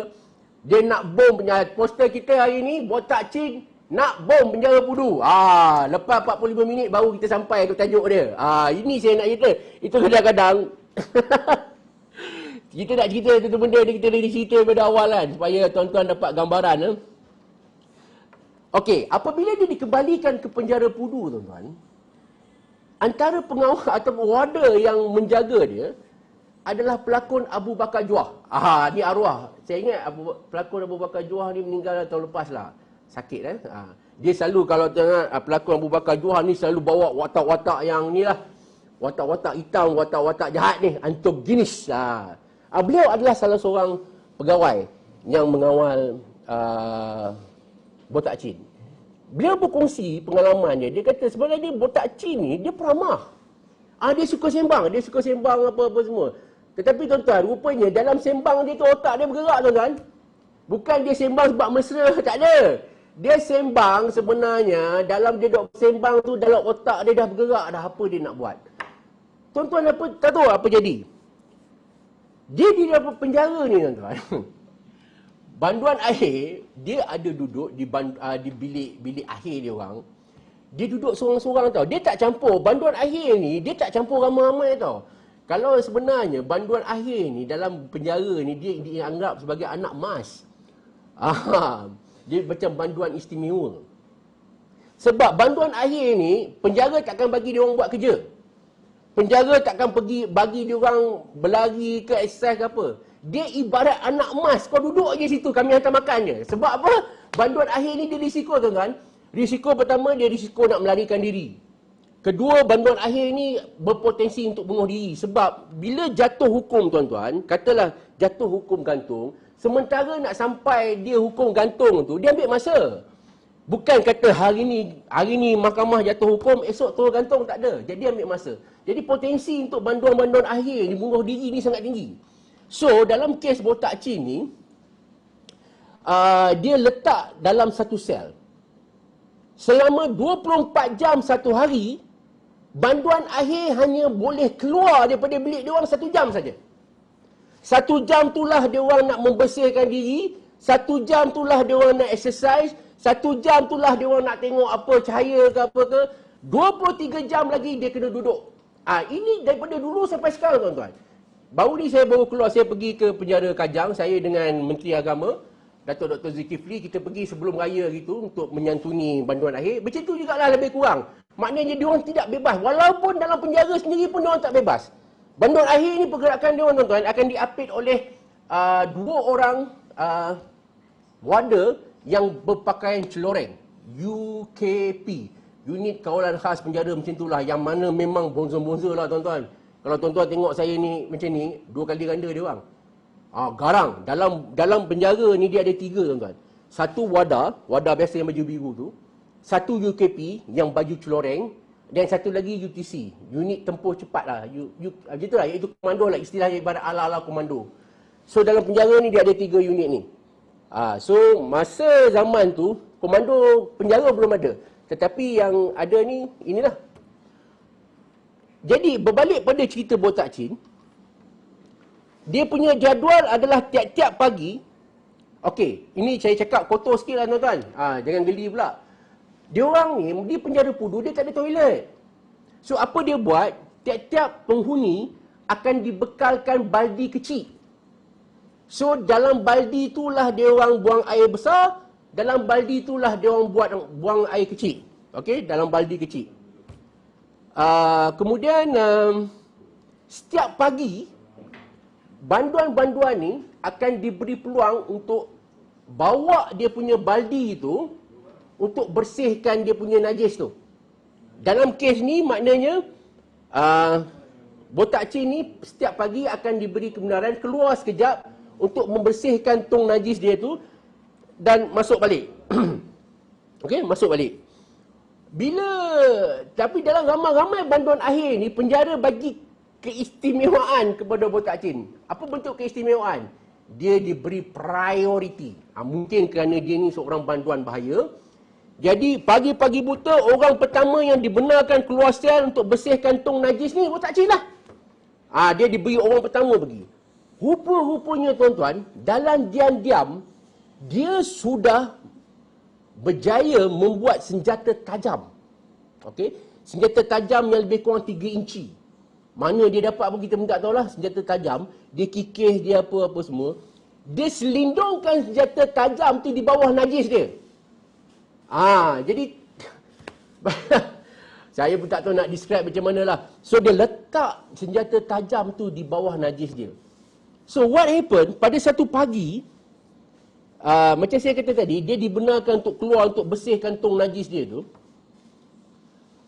Dia nak bom penjara. Poster kita hari ni, botak chin nak bom penjara Pudu. Lepas 45 minit baru kita sampai ke tajuk dia. Ini saya nak cerita. Itu kadang-kadang kita nak cerita satu benda ni, kita dah cerita pada awal kan, supaya tuan-tuan dapat gambaran. Okey, apabila dia dikembalikan ke penjara Pudu, tuan-tuan, antara pengawal atau warder yang menjaga dia adalah pelakon Abu Bakar Juah. Ni arwah. Saya ingat pelakon Abu Bakar Juah ni meninggal tahun lepas lah. Sakit kan? Dia selalu kalau tengok pelakon Abu Bakar Juah ni selalu bawa watak-watak yang ni lah. Watak-watak hitam, watak-watak jahat ni. Antagonis. Beliau adalah salah seorang pegawai yang mengawal botak chin. Beliau berkongsi pengalaman dia. Dia kata sebenarnya botak chin ni dia peramah. Dia suka sembang. Dia suka sembang apa-apa semua. Tetapi tuan-tuan, rupanya dalam sembang dia tu otak dia bergerak, tuan-tuan. Bukan dia sembang sebab mesra, tak ada. Dia sembang sebenarnya, dalam dia dok sembang tu, dalam otak dia dah bergerak dah apa dia nak buat. Tuan-tuan tak tahu apa jadi. Dia di dalam penjara ni, tuan-tuan. Banduan akhir, dia ada duduk di bilik akhir dia orang. Dia duduk seorang-seorang tau. Dia tak campur. Banduan akhir ni, dia tak campur ramai-ramai tau. Kalau sebenarnya banduan akhir ni dalam penjara ni, dia dianggap sebagai anak mas. Dia macam banduan istimewa. Sebab banduan akhir ni, penjara takkan bagi dia orang buat kerja. Penjara takkan bagi dia orang berlari ke exercise ke apa. Dia ibarat anak mas. Kau duduk je situ, kami hantar makan je. Sebab apa? Banduan akhir ni dia risiko, tuan-tuan. Risiko pertama, dia risiko nak melarikan diri. Kedua, banduan akhir ni berpotensi untuk bunuh diri. Sebab bila jatuh hukum, tuan-tuan, katalah jatuh hukum gantung, sementara nak sampai dia hukum gantung tu, dia ambil masa. Bukan kata hari ni mahkamah jatuh hukum, esok turun gantung, tak ada. Jadi ambil masa. Jadi potensi untuk banduan-banduan akhir ni bunuh diri ni sangat tinggi. So, dalam kes botak chin ni, dia letak dalam satu sel. Selama 24 jam satu hari, banduan akhir hanya boleh keluar daripada bilik dia orang 1 jam saja. 1 jam itulah dia orang nak membersihkan diri, 1 jam itulah dia orang nak exercise, 1 jam itulah dia orang nak tengok apa cahaya ke apa ke. 23 jam lagi dia kena duduk. Ini daripada dulu sampai sekarang, tuan-tuan. Saya baru keluar, saya pergi ke penjara Kajang, saya dengan Menteri Agama, Datuk Dr. Zulkifli, kita pergi sebelum raya gitu untuk menyantuni banduan akhir. Macam tu jugalah lebih kurang. Maknanya dia orang tidak bebas. Walaupun dalam penjara sendiri pun dia orang tak bebas. Banduan akhir ni pergerakan dia orang, tuan-tuan, akan diapit oleh 2 orang warder yang berpakaian celoreng. UKP. Unit Kawalan Khas Penjara macam itulah. Yang mana memang bonza-bonza lah, tuan-tuan. Kalau tuan-tuan tengok saya ni macam ni, 2 kali ganda dia orang. Garang. Dalam penjara ni dia ada 3, tuan-tuan. Satu wadah biasa yang baju biru tu. Satu UKP yang baju celoreng. Dan satu lagi UTC. Unit Tempoh Cepat lah. Macam tu lah. Iaitu komando lah. Istilahnya ibarat ala-ala komando. So dalam penjara ni dia ada 3 unit ni. So masa zaman tu, komando penjara belum ada. Tetapi yang ada ni, inilah. Jadi, berbalik pada cerita botak Chin, dia punya jadual adalah tiap-tiap pagi. Okey, ini saya cakap kotor sikit lah tuan-tuan. Jangan geli pula. Dia orang ni, di penjara Pudu, dia tak ada toilet. So, apa dia buat? Tiap-tiap penghuni akan dibekalkan baldi kecil. So, dalam baldi itulah dia orang buang air besar, dalam baldi itulah dia orang buang air kecil. Okey, dalam baldi kecil. Kemudian, setiap pagi, banduan-banduan ni akan diberi peluang untuk bawa dia punya baldi itu untuk bersihkan dia punya najis tu. Dalam kes ni maknanya botak Chin ni setiap pagi akan diberi kebenaran keluar sekejap untuk membersihkan tong najis dia tu dan masuk balik. Okey, masuk balik. Tapi dalam ramai-ramai banduan akhir ni penjara bagi keistimewaan kepada botak Chin. Apa bentuk keistimewaan? Dia diberi priority. Mungkin kerana dia ni seorang banduan bahaya. Jadi pagi-pagi buta, orang pertama yang dibenarkan keluar sel untuk bersihkan tong najis ni botak Chin lah. Dia diberi orang pertama pergi. Rupa-rupanya tuan-tuan, dalam diam-diam, dia sudah berjaya membuat senjata tajam. Okey, senjata tajam yang lebih kurang 3 inci. Mana dia dapat apa kita pun tak tahulah, senjata tajam, dia kikis, dia apa-apa semua. Dia selindungkan senjata tajam tu di bawah najis dia. Jadi saya pun tak tahu nak describe macam mana lah. So dia letak senjata tajam tu di bawah najis dia. So what happened, pada satu pagi, macam saya kata tadi, dia dibenarkan untuk keluar untuk bersihkan tong najis dia tu.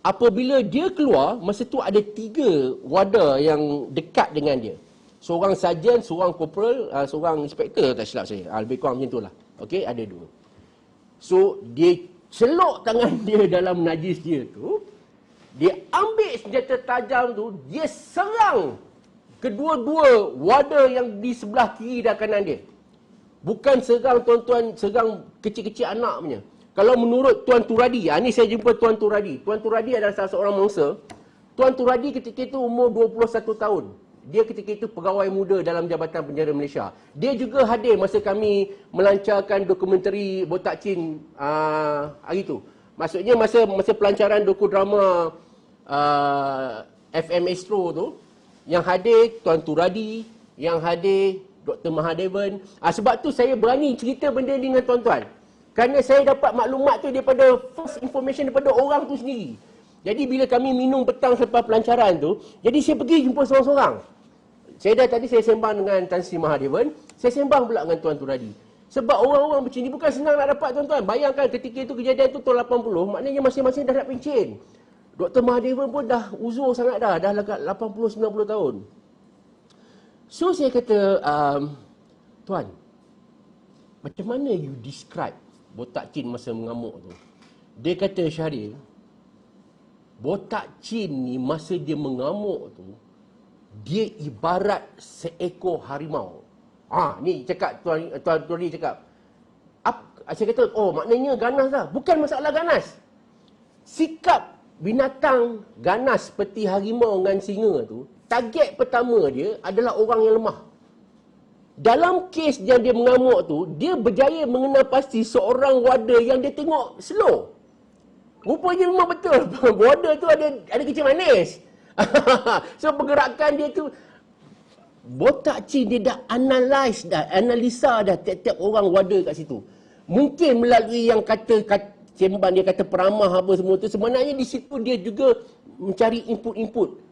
Apabila dia keluar, masa tu ada 3 warda yang dekat dengan dia. Seorang sarjan, seorang korporal, seorang inspektor tak silap saya. Lebih kurang macam tu lah. Okey, ada 2. So, dia celok tangan dia dalam najis dia tu. Dia ambil senjata tajam tu, dia serang kedua-dua warda yang di sebelah kiri dan kanan dia. Bukan serang tuan-tuan, serang kecil-kecil anak punya. Kalau menurut Tuan Turadi, ni saya jumpa Tuan Turadi. Tuan Turadi adalah salah seorang mangsa. Tuan Turadi ketika itu umur 21 tahun. Dia ketika itu pegawai muda dalam Jabatan Penjara Malaysia. Dia juga hadir masa kami melancarkan dokumentari Botak Chin hari itu. Maksudnya masa pelancaran dokudrama FM Astro tu, yang hadir Tuan Turadi, yang hadir Dr. Mahadevan. Sebab tu saya berani cerita benda ni dengan tuan-tuan. Kerana saya dapat maklumat tu daripada first information daripada orang tu sendiri. Jadi bila kami minum petang selepas pelancaran tu, jadi saya pergi jumpa seorang-seorang. Tadi saya sembang dengan Tan Sri Mahadevan, saya sembang pula dengan Tuan Turadi. Sebab orang-orang macam ni bukan senang nak dapat tuan-tuan. Bayangkan ketika itu kejadian tu tahun 80, maknanya masing-masing dah nak pencen. Dr. Mahadevan pun dah uzur sangat dah dekat 80-90 tahun. So saya kata, Tuan, macam mana you describe Botak Chin masa mengamuk tu? Dia kata, Syahril, Botak Chin ni masa dia mengamuk tu, dia ibarat seekor harimau. Ni cakap Tuan Turi cakap. Saya kata, maknanya ganas lah. Bukan masalah ganas. Sikap binatang ganas seperti harimau dengan singa tu, target pertama dia adalah orang yang lemah. Dalam kes yang dia mengamuk tu, dia berjaya mengenal pasti seorang warder yang dia tengok slow. Rupanya memang betul. Warder tu ada kecil manis. So pergerakan dia tu, Botak Chin dia dah analisa dah tiap-tiap orang warder kat situ. Mungkin melalui yang kata sembang dia kata peramah apa semua tu, sebenarnya di situ dia juga mencari input-input.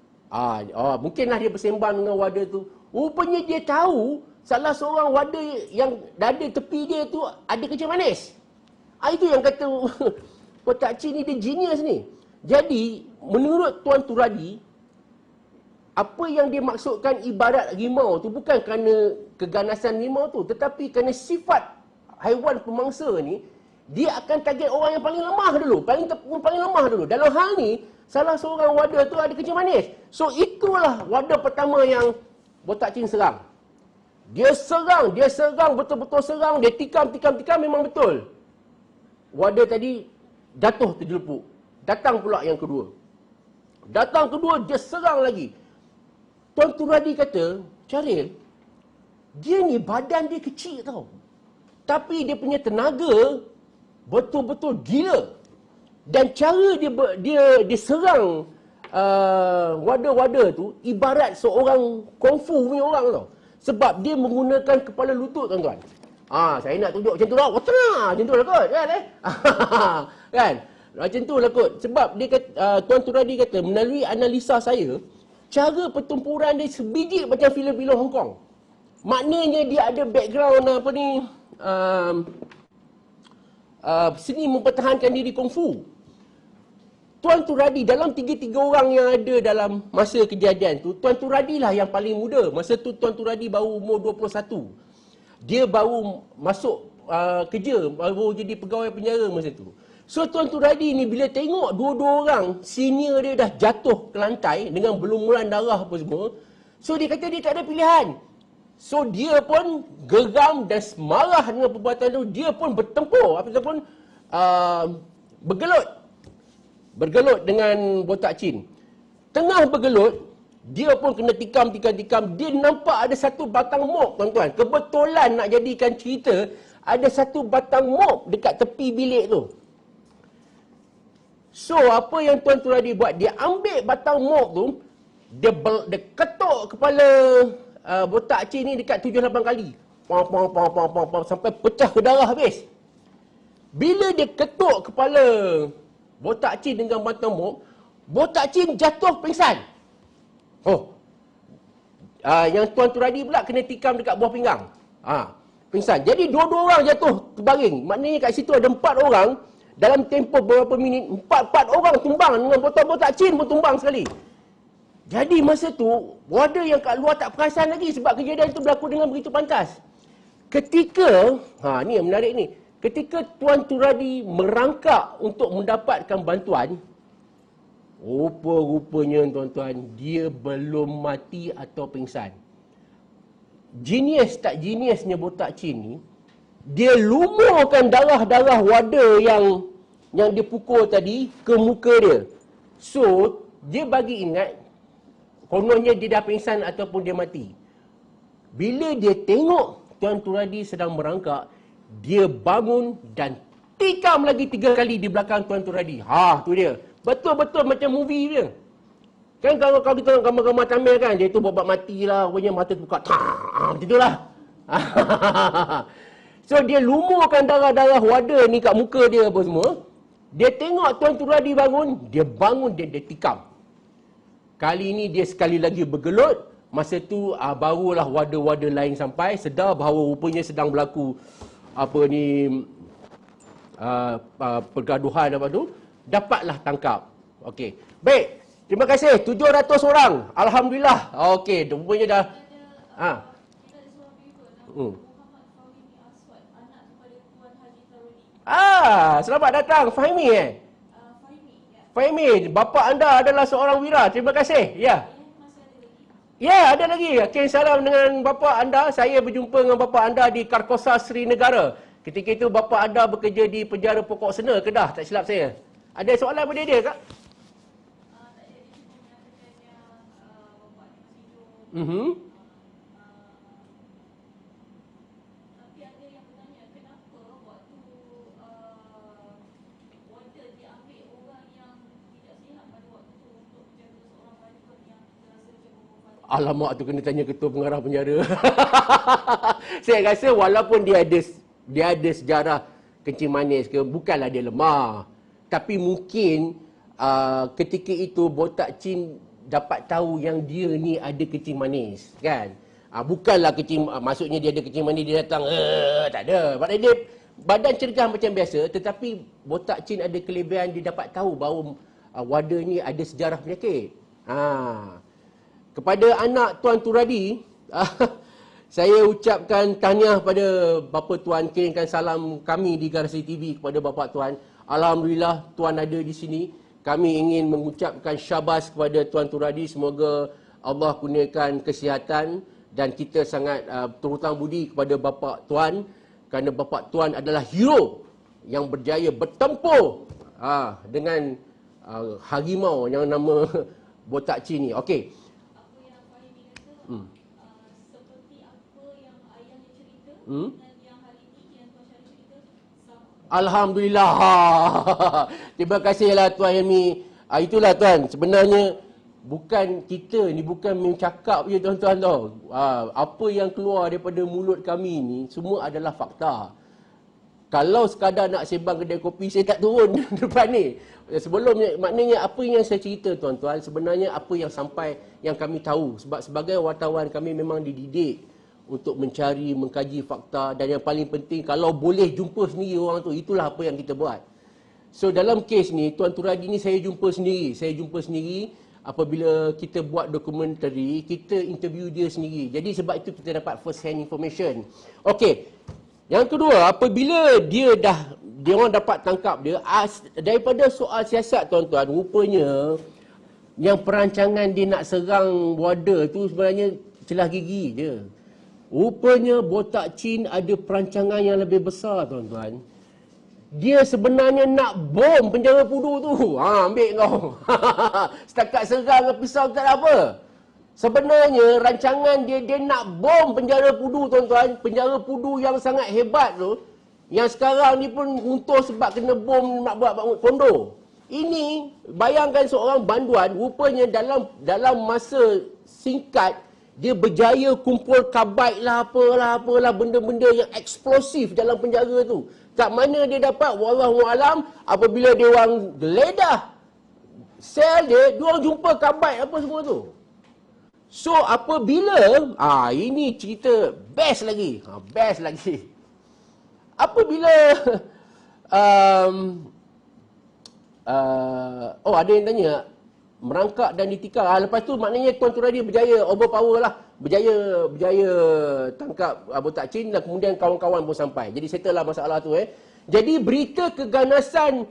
Mungkinlah dia bersembang dengan warder tu. Rupanya dia tahu salah seorang warder yang dada tepi dia tu ada kecil manis. Itu yang kata Botak Chin ni dia genius ni. Jadi menurut Tuan Turadi, apa yang dia maksudkan ibarat harimau tu bukan kerana keganasan harimau tu, tetapi kerana sifat haiwan pemangsa ni, dia akan target orang yang paling lemah dulu, paling lemah dulu. Dalam hal ni, salah seorang warder tu ada kecil manis. So itulah warder pertama yang Botak Chin serang. Dia serang, betul-betul serang, dia tikam memang betul. wadah tadi jatuh terjelepuk. Datang pula yang kedua. Datang kedua, dia serang lagi. Tuan Turadi kata, Syaril, dia ni badan dia kecil tau. Tapi dia punya tenaga betul-betul gila. Dan cara dia serang wadah-wadah tu ibarat seorang kungfu punya orang tau. Sebab dia menggunakan kepala lutut, tuan-tuan. Saya nak tunjuk macam tu lah. Macam tu lah kot. Kan? Kan? Macam tu lah kot. Sebab dia kata, Tuan Turadi kata, melalui analisa saya, cara pertempuran dia sebiji macam filem-filem Hong Kong. Maknanya dia ada background seni mempertahankan diri kungfu. Tuan Turadi dalam tiga orang yang ada dalam masa kejadian tu, Tuan Turadi lah yang paling muda. Masa tu Tuan Turadi baru umur 21. Dia baru masuk kerja, baru jadi pegawai penjara masa tu. So Tuan Turadi ni bila tengok dua-dua orang senior dia dah jatuh ke lantai dengan berlumuran darah apa semua, so dia kata dia tak ada pilihan. So dia pun geram dan marah dengan perbuatan tu. Dia pun bertempur ataupun bergelut dengan Botak Chin. Tengah bergelut, dia pun kena tikam. Dia nampak ada satu batang mop, tuan-tuan. Kebetulan nak jadikan cerita, ada satu batang mop dekat tepi bilik tu. So apa yang Tuan Turadi buat, dia ambil batang mop tu, dia ketuk kepala Botak Chin ni dekat 7-8 kali. Pam, sampai pecah ke darah habis. Bila dia ketuk kepala Botak Chin dengan batang mop, Botak Chin jatuh pingsan. Yang Tuan Turadi pula kena tikam dekat buah pinggang. Pingsan. Jadi dua-dua orang jatuh terbaring. Maknanya kat situ ada 4 orang. Dalam tempoh beberapa minit, 4 orang tumbang dengan Botak Chin pun tumbang sekali. Jadi masa tu, wadah yang kat luar tak perasan lagi sebab kejadian itu berlaku dengan begitu pantas. Ketika, ni yang menarik ni. Ketika Tuan Turadi merangkak untuk mendapatkan bantuan, rupa-rupanya tuan-tuan, dia belum mati atau pingsan. Genius tak geniusnya Botak Chin ni, dia lumurkan darah-darah wadah yang dia pukul tadi ke muka dia. So, dia bagi ingat, kononnya dia dah pingsan ataupun dia mati. Bila dia tengok Tuan Turadi sedang merangkak, dia bangun dan tikam lagi 3 kali di belakang Tuan Turadi. Tu dia. Betul-betul macam movie dia. Kan kalau kita tengok gambar-gambar Tamil kan, dia tu buat mati lah, rupanya mata buka. Macam tu lah. So dia lumurkan darah-darah wadah ni kat muka dia apa semua. Dia tengok Tuan Turadi bangun, dia tikam. Kali ni dia sekali lagi bergelut. Masa tu barulah wadah-wadah lain sampai, sedar bahawa rupanya sedang berlaku pergaduhan apa tu. Dapatlah tangkap. Okey. Baik. Terima kasih. 700 orang. Alhamdulillah. Okey, rupanya dah selamat datang Fahimi Fahimi, bapa anda adalah seorang wira. Terima kasih. Ya. Ya, ada lagi. Okey, salam dengan bapa anda. Saya berjumpa dengan bapa anda di Karkosa Srinagar. Ketika itu bapa anda bekerja di penjara Pokok Sena, Kedah, tak silap saya. Ada soalan pada dia, Kak? Tapi ada yang bertanya, kenapa waktu wadah diambil orang yang tidak sihat pada waktu itu untuk menjaga seorang wanita yang terasa macam membuat. Alamak, tu kena tanya ketua pengarah penjara. Saya rasa walaupun dia ada sejarah kencing manis ke, bukanlah dia lemah. Tapi mungkin ketika itu Botak Chin dapat tahu yang dia ni ada kencing manis, kan? Bukanlah maksudnya dia ada kencing manis, dia datang, tak ada. Maksudnya dia badan cergah macam biasa, tetapi Botak Chin ada kelebihan, dia dapat tahu bahawa wadah ni ada sejarah penyakit. Kepada anak Tuan Turadi, saya ucapkan tahniah pada Bapa Tuan, kirimkan salam kami di Garasi TV kepada Bapa Tuan. Alhamdulillah Tuan ada di sini. Kami ingin mengucapkan syabas kepada Tuan Turadi. Semoga Allah kurniakan kesihatan dan kita sangat berhutang budi kepada Bapa Tuan kerana Bapa Tuan adalah hero yang berjaya bertempur dengan harimau yang nama botak cin ni. Okey. Apa yang Fahimi kata, seperti apa yang ayahnya cerita dengan yang hari ini yang Tuan Syarif cerita sama. Alhamdulillah. Terima kasihlah Tuan Helmi. Itulah tuan, sebenarnya bukan kita ni, bukan mencakap je tuan-tuan tau. Apa yang keluar daripada mulut kami ni semua adalah fakta. Kalau sekadar nak sembang kedai kopi, saya tak turun depan ni. Sebelum, maknanya apa yang saya cerita tuan-tuan, sebenarnya apa yang sampai, yang kami tahu. Sebab sebagai wartawan kami memang dididik untuk mencari, mengkaji fakta. Dan yang paling penting, kalau boleh jumpa sendiri orang tu, itulah apa yang kita buat. So dalam kes ni, Tuan Turadi ni saya jumpa sendiri. Saya jumpa sendiri apabila kita buat dokumentari, kita interview dia sendiri. Jadi sebab itu kita dapat first hand information. Okey. Yang kedua, apabila dia orang dapat tangkap dia, daripada soal siasat tuan-tuan, rupanya yang perancangan dia nak serang border tu sebenarnya celah gigi je. Rupanya botak cin ada perancangan yang lebih besar tuan-tuan. Dia sebenarnya nak bom penjara Pudu tu. Ambil kau. Setakat serang dengan pisau tak ada apa. Sebenarnya rancangan dia nak bom penjara Pudu tuan-tuan. Penjara Pudu yang sangat hebat tu. Yang sekarang ni pun runtuh sebab kena bom nak buat kondo. Ini bayangkan seorang banduan rupanya dalam masa singkat dia berjaya kumpul kabait lah apalah benda-benda yang eksplosif dalam penjara tu. Kat mana dia dapat? Wallahualam, apabila dia orang geledah sel dia orang jumpa kabait apa semua tu. So apabila ini cerita best lagi. Best lagi. Apabila ada yang tanya merangkak dan ditikar. Lepas tu maknanya Tuan Turadi berjaya overpower lah. Berjaya tangkap botak cin dan kemudian kawan-kawan pun sampai. Jadi settle lah masalah tu. Jadi berita keganasan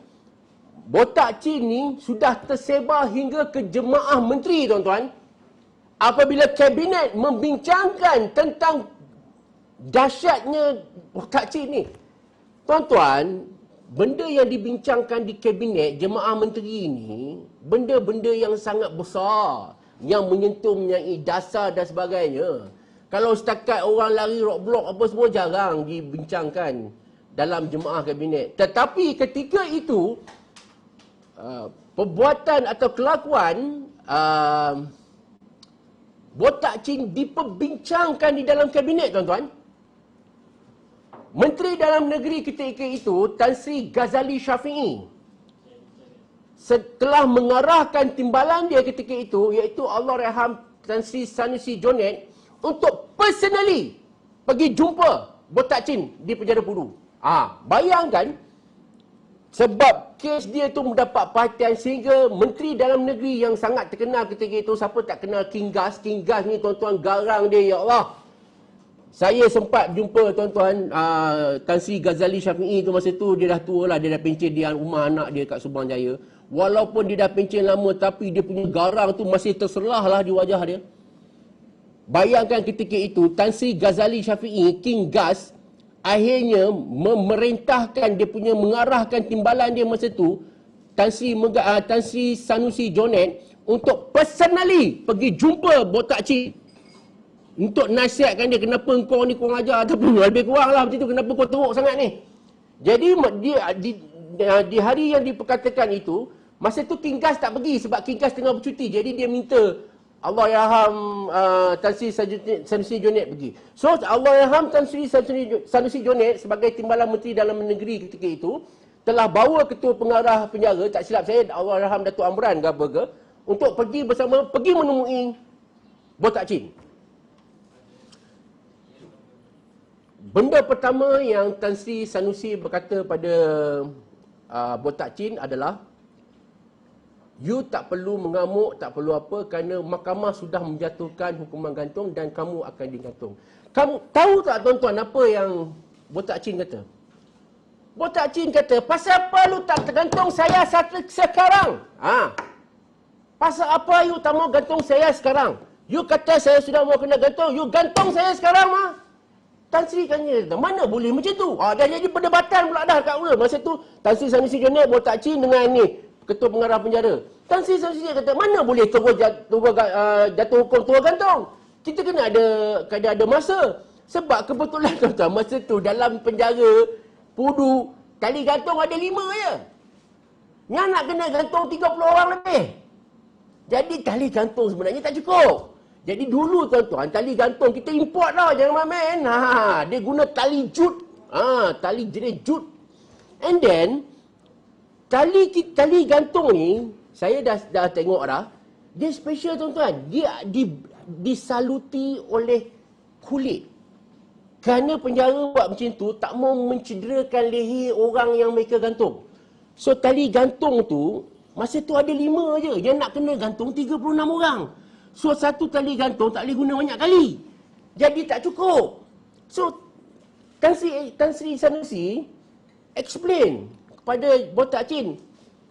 botak cin ni sudah tersebar hingga ke jemaah menteri tuan-tuan. Apabila kabinet membincangkan tentang dahsyatnya botak cin ni. Tuan-tuan, benda yang dibincangkan di kabinet jemaah menteri ni, benda-benda yang sangat besar, yang menyai dasar dan sebagainya. Kalau setakat orang lari roadblock apa semua jarang dibincangkan dalam jemaah kabinet. Tetapi ketika itu, perbuatan atau kelakuan botak cin diperbincangkan di dalam kabinet tuan-tuan. Menteri Dalam Negeri ketika itu, Tan Sri Ghazali Syafiee, setelah mengarahkan timbalan dia ketika itu, iaitu Allahyarham Tan Sri Sanusi Jonet, untuk personally pergi jumpa botak cin di penjara Pudu. Bayangkan, sebab kes dia tu mendapat perhatian sehingga Menteri Dalam Negeri yang sangat terkenal ketika itu, siapa tak kenal King Gas? King Gas ni tuan-tuan garang dia, ya Allah. Saya sempat jumpa tuan-tuan Tan Sri Ghazali Syafiee tu masa tu dia dah tua lah, dia dah pencen di rumah anak dia kat Subang Jaya. Walaupun dia dah pencen lama tapi dia punya garang tu masih terserlah lah di wajah dia. Bayangkan ketika itu Tan Sri Ghazali Syafiee, King Gas, akhirnya memerintahkan dia punya mengarahkan timbalan dia masa tu Tan Sri Sanusi Jonet untuk personally pergi jumpa botak cin. Untuk nasihatkan dia, kenapa kau ni kurang ajar ataupun lebih kurang lah macam tu, kenapa kau teruk sangat ni. Jadi di hari yang diperkatakan itu, masa tu King Gas tak pergi sebab King Gas tengah bercuti. Jadi dia minta Allahyarham Tan Sri Sanusi Jonet pergi. So Allahyarham Tan Sri Sanusi Jonet sebagai timbalan Menteri Dalam Negeri ketika itu telah bawa ketua pengarah penjara, tak silap saya Allahyarham Datuk Amran ke apa ke, untuk pergi menemui botak cin. Benda pertama yang Tan Sri Sanusi berkata pada botak cin adalah, you tak perlu mengamuk, tak perlu apa, kerana mahkamah sudah menjatuhkan hukuman gantung dan kamu akan digantung. Kamu tahu tak tuan-tuan apa yang botak cin kata? Botak cin kata, pasal apa lu tak tergantung saya sekarang? Pasal apa you tak mau gantung saya sekarang? You kata saya sudah mau kena gantung, you gantung saya sekarang mah. Tan Sri kata, mana boleh macam tu? Dah jadi perdebatan pula dah kat mula. Masa tu, Tan Sri Sanusi Junaid, Botak Chin dengan ni, Ketua Pengarah Penjara. Tan Sri Sanusi Junaid kata, mana boleh jatuh hukum tua gantung? Kita kena ada masa. Sebab kebetulan tuan-tuan, masa tu dalam penjara Pudu, tali gantung ada 5 je. Yang nak kena gantung 30 orang lebih. Jadi tali gantung sebenarnya tak cukup. Jadi dulu tuan-tuan, tali gantung kita import tau, jangan main. Dia guna tali jut. Tali jenis jut. And then, tali gantung ni, saya dah tengok dah, dia special tuan-tuan. Dia disaluti oleh kulit. Kerana penjara buat macam tu, tak mau mencederakan leher orang yang mereka gantung. So, tali gantung tu, masa tu ada 5 je. Yang nak kena gantung 36 orang. So, satu tali gantung tak boleh guna banyak kali. Jadi, tak cukup. So, Tan Sri Sanusi explain kepada Botak Chin,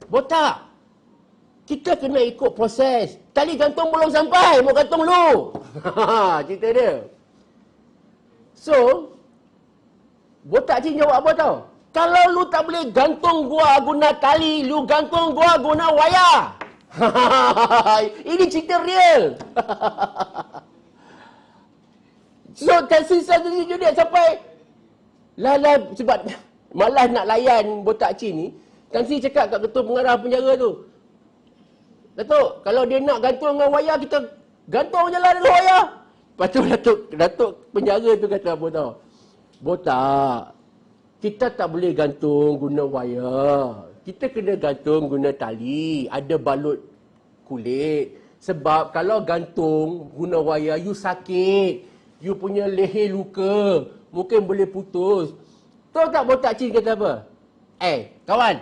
Botak, kita kena ikut proses. Tali gantung belum sampai, mau gantung lu. Cerita dia. So, Botak Chin jawab apa tau? Kalau lu tak boleh gantung gua guna tali, lu gantung gua guna wayar. Ini cerita real. So, Tan Sri Sanusi Junaid sampai sebab malas nak layan Botak Chin ni, Tan Sri cakap kat Ketua Pengarah Penjara tu, Datuk, kalau dia nak gantung dengan wayar, kita gantung je lah dengan wayar. Lepas tu Datuk penjara tu kata apa tau? Botak, kita tak boleh gantung guna wayar. Kita kena gantung guna tali. Ada balut kulit. Sebab kalau gantung guna wayar, you sakit. You punya leher luka. Mungkin boleh putus. Tahu tak Botak Chin kata apa? Kawan.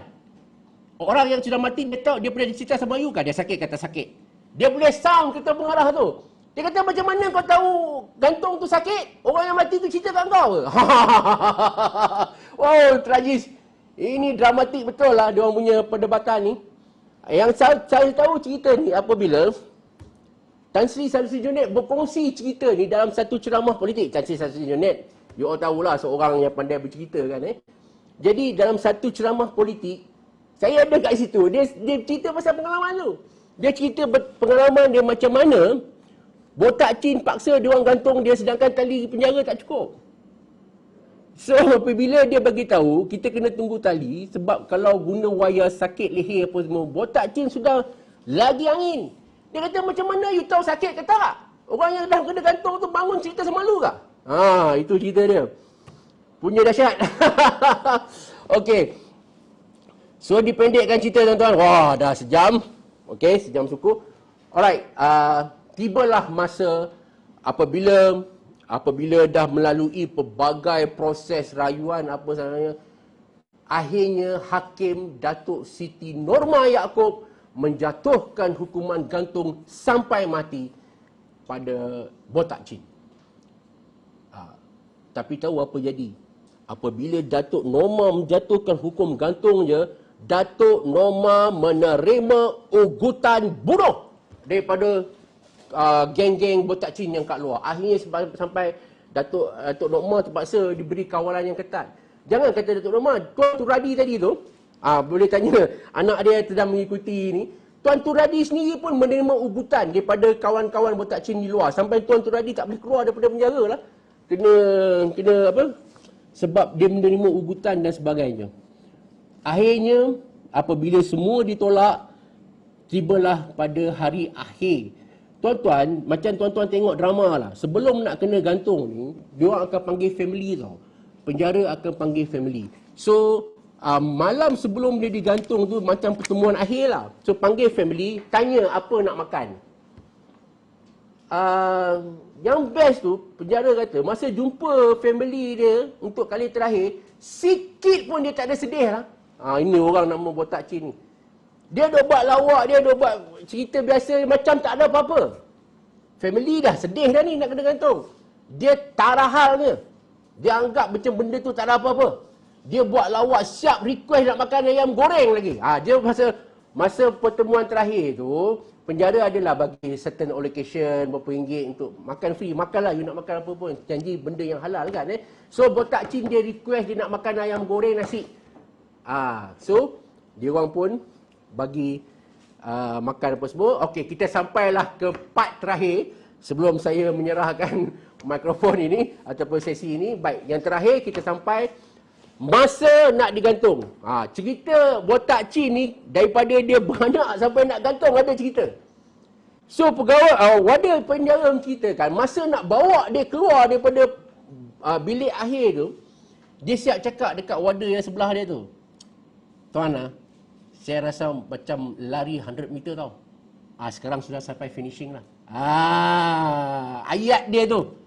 Orang yang sudah mati, dia tahu, dia boleh cerita sama you kan? Dia sakit, kata sakit. Dia boleh sound Ketua Pengarah tu. Dia kata, macam mana kau tahu gantung tu sakit? Orang yang mati tu cerita kat kau ke? Wow, tragis. Ini dramatik betul lah dia orang punya perdebatan ni. Yang saya tahu cerita ni apabila Tan Sri Sanusi Junaid berkongsi cerita ni dalam satu ceramah politik. Tan Sri Sanusi Junaid, you all tahulah seorang yang pandai bercerita kan. Jadi dalam satu ceramah politik, saya ada kat situ, dia cerita pasal pengalaman tu. Dia cerita pengalaman dia macam mana Botak Chin paksa dia orang gantung dia sedangkan tali penjara tak cukup. So, apabila dia bagi tahu kita kena tunggu tali sebab kalau guna wayar sakit leher apa semua, Botak Chin sudah lagi angin. Dia kata, macam mana you tahu sakit ke tak? Orang yang dah kena gantung tu bangun cerita sama lu ke? Itu cerita dia. Punya dahsyat. Okey. So, dipendekkan cerita tuan-tuan. Wah, dah sejam. Okey, sejam suku. Alright. Tibalah masa apabila dah melalui pelbagai proses rayuan apa sebenarnya, akhirnya Hakim Datuk Siti Norma Yaakob menjatuhkan hukuman gantung sampai mati pada Botak Chin. Tapi tahu apa jadi? Apabila Datuk Norma menjatuhkan hukum gantung je, Datuk Norma menerima ugutan bunuh daripada geng-geng Botak Chin yang kat luar. Akhirnya sampai Datuk Norma terpaksa diberi kawalan yang ketat. Jangan kata Datuk Norma, Tuan Turadi tadi tu, boleh tanya anak dia yang sedang mengikuti ni, Tuan Turadi sendiri pun menerima ugutan daripada kawan-kawan Botak Chin di luar. Sampai Tuan Turadi tak boleh keluar daripada penjara lah. Kena apa? Sebab dia menerima ugutan dan sebagainya. Akhirnya, apabila semua ditolak, tibalah pada hari akhir. Tuan-tuan, macam tuan-tuan tengok drama lah. Sebelum nak kena gantung ni, diorang akan panggil family tau. Penjara akan panggil family. So, malam sebelum dia digantung tu macam pertemuan akhir lah. So, panggil family, tanya apa nak makan. Yang best tu, penjara kata, masa jumpa family dia untuk kali terakhir, sikit pun dia tak ada sedih lah. Ini orang nama Botak Chin ni. Dia duk buat lawak, dia duk buat cerita biasa macam tak ada apa-apa. Family dah sedih dah ni nak kena gantung. Dia tarahalnya. Dia anggap macam benda tu tak ada apa-apa. Dia buat lawak, siap request nak makan ayam goreng lagi. Dia masa pertemuan terakhir tu, penjara adalah bagi certain allocation berapa ringgit untuk makan free. Makanlah, you nak makan apa pun. Janji benda yang halal kan. So botak chin dia request dia nak makan ayam goreng nasi. So dia orang pun bagi makan apa semua. Okey, kita sampailah ke part terakhir sebelum saya menyerahkan mikrofon ini ataupun sesi ini. Baik, yang terakhir kita sampai masa nak digantung. Cerita botak chin ni daripada dia beranak sampai nak gantung ada cerita. So pegawai warden penjara menceritakan masa nak bawa dia keluar daripada bilik akhir tu, dia siap cakap dekat warden yang sebelah dia tu, "Tuan saya rasa macam lari 100 meter tau. Sekarang sudah sampai finishing lah." Ayat dia tu.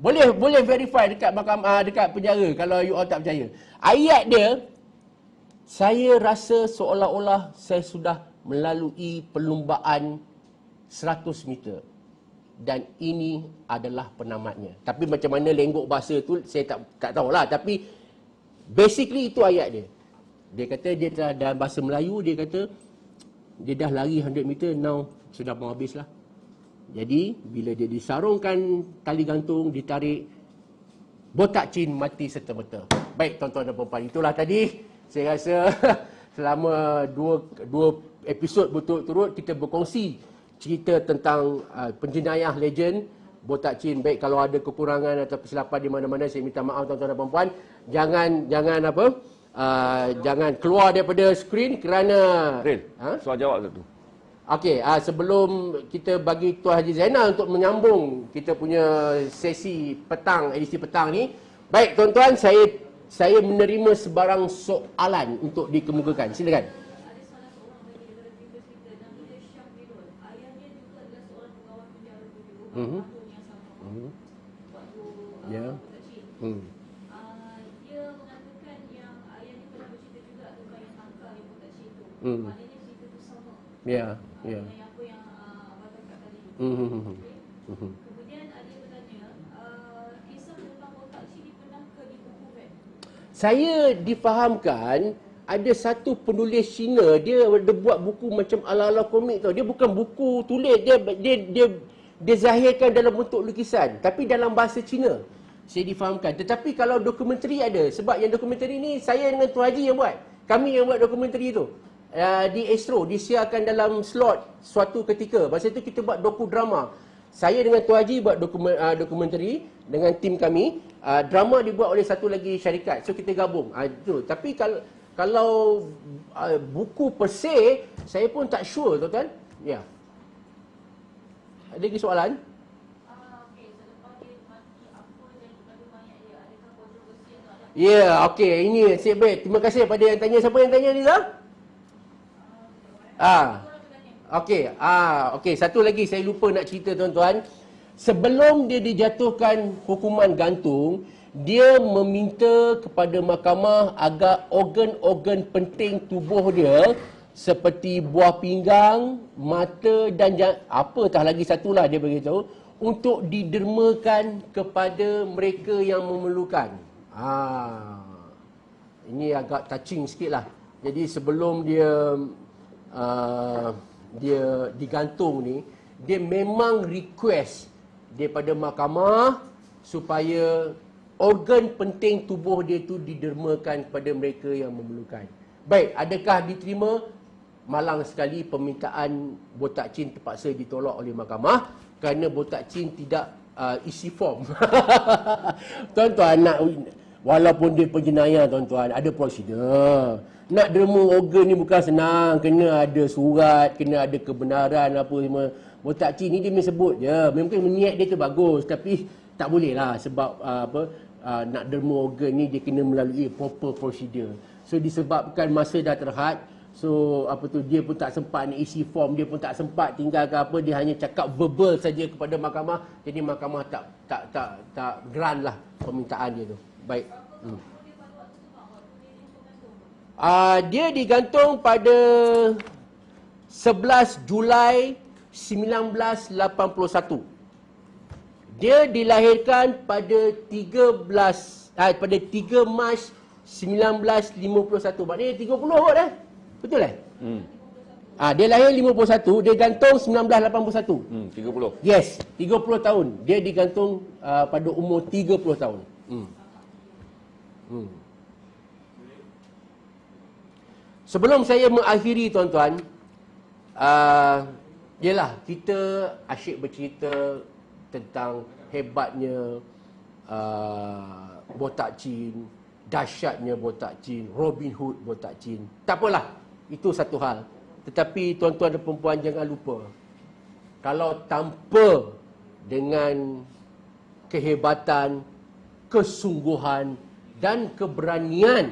Boleh verify dekat dekat penjara kalau you all tak percaya. Ayat dia, "Saya rasa seolah-olah saya sudah melalui perlumbaan 100 meter. Dan ini adalah penamatnya." Tapi macam mana lenggok bahasa tu saya tak tahulah. Tapi basically itu ayat dia. Dia kata dia dalam bahasa Melayu, dia kata dia dah lari 100 meter, now sudah mau habis lah. Jadi bila dia disarungkan tali gantung, ditarik, botak chin mati serta-merta. Baik tuan-tuan dan puan-puan, itulah tadi saya rasa selama dua episod berturut-turut kita berkongsi cerita tentang penjenayah legend botak chin. Baik, kalau ada kekurangan atau kesilapan di mana-mana saya minta maaf tuan-tuan dan puan-puan. Jangan keluar daripada skrin kerana soal jawab satu. Okey, sebelum kita bagi Tuan Haji Zainal untuk menyambung kita punya sesi petang, edisi petang ni. Baik tuan-tuan, saya menerima sebarang soalan untuk dikemukakan. Silakan. Ada salah seorang lagi daripada previous kita, nama dia Syafirul. Ayahnya juga adalah seorang pegawai penjara dulu, tahun yang sama. Waktu botak chin. Dia mengatakan yang ayahnya pernah bercerita juga tentang yang tangkal yang botak chin tu. Maknanya cerita tu sama. Ya. Dengan apa yang abang cakap tadi. Kemudian ada yang bertanya, kisah tentang botak chin ni pernahkah di buku web? Saya difahamkan ada satu penulis Cina, dia buat buku macam ala-ala komik tau. Dia bukan buku tulis, dia zahirkan dalam bentuk lukisan, tapi dalam bahasa Cina. Saya difahamkan. Tetapi kalau dokumentari ada, sebab yang dokumentari ni saya dengan Tuan Haji yang buat. Kami yang buat dokumentari tu. Di Astro, disiarkan dalam slot suatu ketika. Masa itu kita buat dokudrama. Saya dengan Tuan Haji buat dokumentari dengan tim kami. Drama dibuat oleh satu lagi syarikat. So kita gabung. Itu. Tapi kalau buku per se, saya pun tak sure tuan-tuan. Ya. Ada lagi soalan? Okey, selepas dia mati, apa yang kepada mayat dia? Adakah kontroversi atau ada? Ya, okey. Ini Cik Baik. Terima kasih kepada yang tanya. Siapa yang tanya ni, Zah? Okey, satu lagi saya lupa nak cerita tuan-tuan. Sebelum dia dijatuhkan hukuman gantung, dia meminta kepada mahkamah agar organ-organ penting tubuh dia seperti buah pinggang, mata dan apatah lagi satulah dia beritahu untuk didermakan kepada mereka yang memerlukan. Ini agak touching sikitlah. Jadi sebelum dia digantung ni, dia memang request daripada mahkamah supaya organ penting tubuh dia tu didermakan kepada mereka yang memerlukan. Baik, adakah diterima? Malang sekali permintaan botak chin terpaksa ditolak oleh mahkamah kerana botak chin tidak isi form. Tuan-tuan, walaupun dia penjenayah tuan-tuan, ada prosedur. Nak derma organ ni bukan senang, kena ada surat, kena ada kebenaran apa semua. Botak chin ni dia sebut je, mungkin niat dia tu bagus tapi tak boleh lah sebab nak derma organ ni dia kena melalui proper prosedur. So disebabkan masa dah terhad, so dia pun tak sempat nak isi form, dia pun tak sempat tinggalkan apa, dia hanya cakap verbal saja kepada mahkamah. Jadi mahkamah tak grant lah permintaan dia tu. Baik. Dia digantung pada 11 Julai 1981. Dia dilahirkan pada 3 Mac 1951. Maknanya 30 kot Betul Dia lahir 51, dia gantung 1981. 30. Yes, 30 tahun. Dia digantung pada umur 30 tahun. Sebelum saya mengakhiri, tuan-tuan, yelah, kita asyik bercerita tentang hebatnya botak Chin, dahsyatnya botak Chin, Robin Hood botak Chin. Tak apalah, itu satu hal. Tetapi tuan-tuan dan perempuan, jangan lupa, kalau tanpa dengan kehebatan, kesungguhan dan keberanian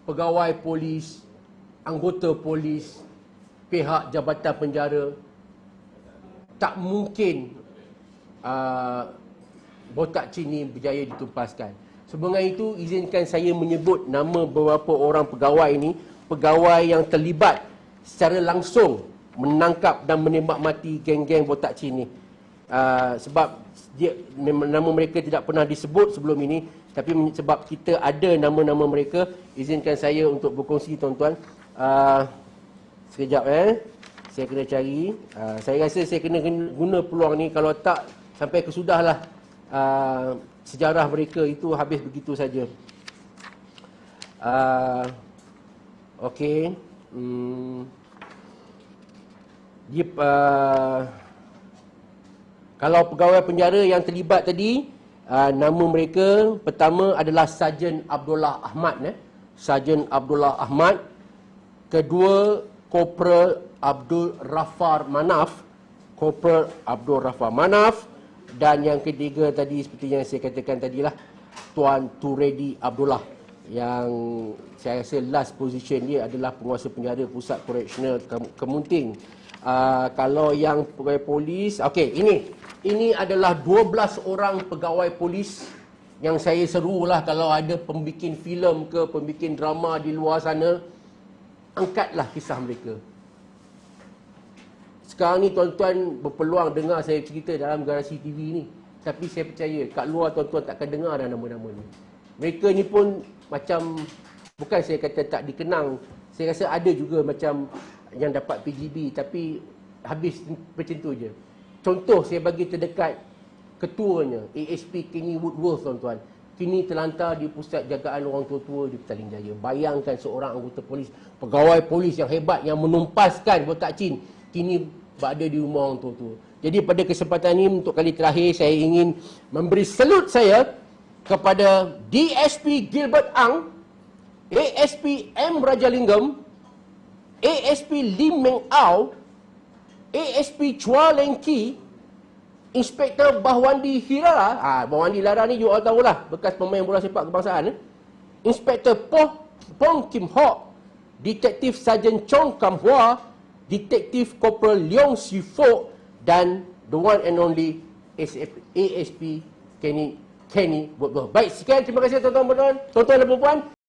pegawai polis, anggota polis, pihak jabatan penjara, tak mungkin botak Chin ni berjaya ditumpaskan. Sebelum itu, izinkan saya menyebut nama beberapa orang pegawai ini, pegawai yang terlibat secara langsung menangkap dan menembak mati geng-geng botak Chin ni. Sebab nama mereka tidak pernah disebut sebelum ini, tapi sebab kita ada nama-nama mereka, izinkan saya untuk berkongsi, tuan-tuan. Sekejap saya kena cari. Saya rasa saya kena guna peluang ni, kalau tak sampai kesudahlah sejarah mereka itu habis begitu saja. Okey. Kalau pegawai penjara yang terlibat tadi, nama mereka pertama adalah Sarjan Abdullah Ahmad. Sarjan Abdullah Ahmad. Kedua, Korporal Abdul Rafar Manaf. Korporal Abdul Rafar Manaf. Dan yang ketiga tadi, seperti yang saya katakan tadilah, Tuan Turedi Abdullah, yang saya rasa last position dia adalah penguasa penjara Pusat Koreksional Kemunting. Kalau yang pegawai polis, okey, ini adalah 12 orang pegawai polis yang saya serulah, kalau ada pembikin filem ke pembikin drama di luar sana, angkatlah kisah mereka. Sekarang ni tuan-tuan berpeluang dengar saya cerita dalam garasi TV ni, tapi saya percaya kat luar tuan-tuan takkan dengar dah nama-nama ni. Mereka ni pun macam, bukan saya kata tak dikenang, saya rasa ada juga macam yang dapat PGB, tapi habis macam tu je. Contoh saya bagi terdekat, ketuanya ASP Kenny Woodworth, tuan-tuan. Kini terlantar di Pusat Jagaan Orang Tua-Tua di Petaling Jaya. Bayangkan seorang anggota polis, pegawai polis yang hebat, yang menumpaskan botak Chin, kini berada di rumah orang tua-tua. Jadi pada kesempatan ini, untuk kali terakhir, saya ingin memberi salut saya kepada DSP Gilbert Ang, ASP M. Rajalingam, ASP Lim Meng Au, ASP Chua Leng Ki, Inspektor Bahwandi Hirara. Bahwandi Lara ni you all tahulah, bekas pemain bola sepak kebangsaan. Inspektor Pong Kim Hock, Detektif Sarjan Chong Kam Hua, Detektif Korporal Leong Si Fok, dan the one and only ASP Kenny Woodworth. Baik, sekian, terima kasih tuan-tuan dan puan-puan.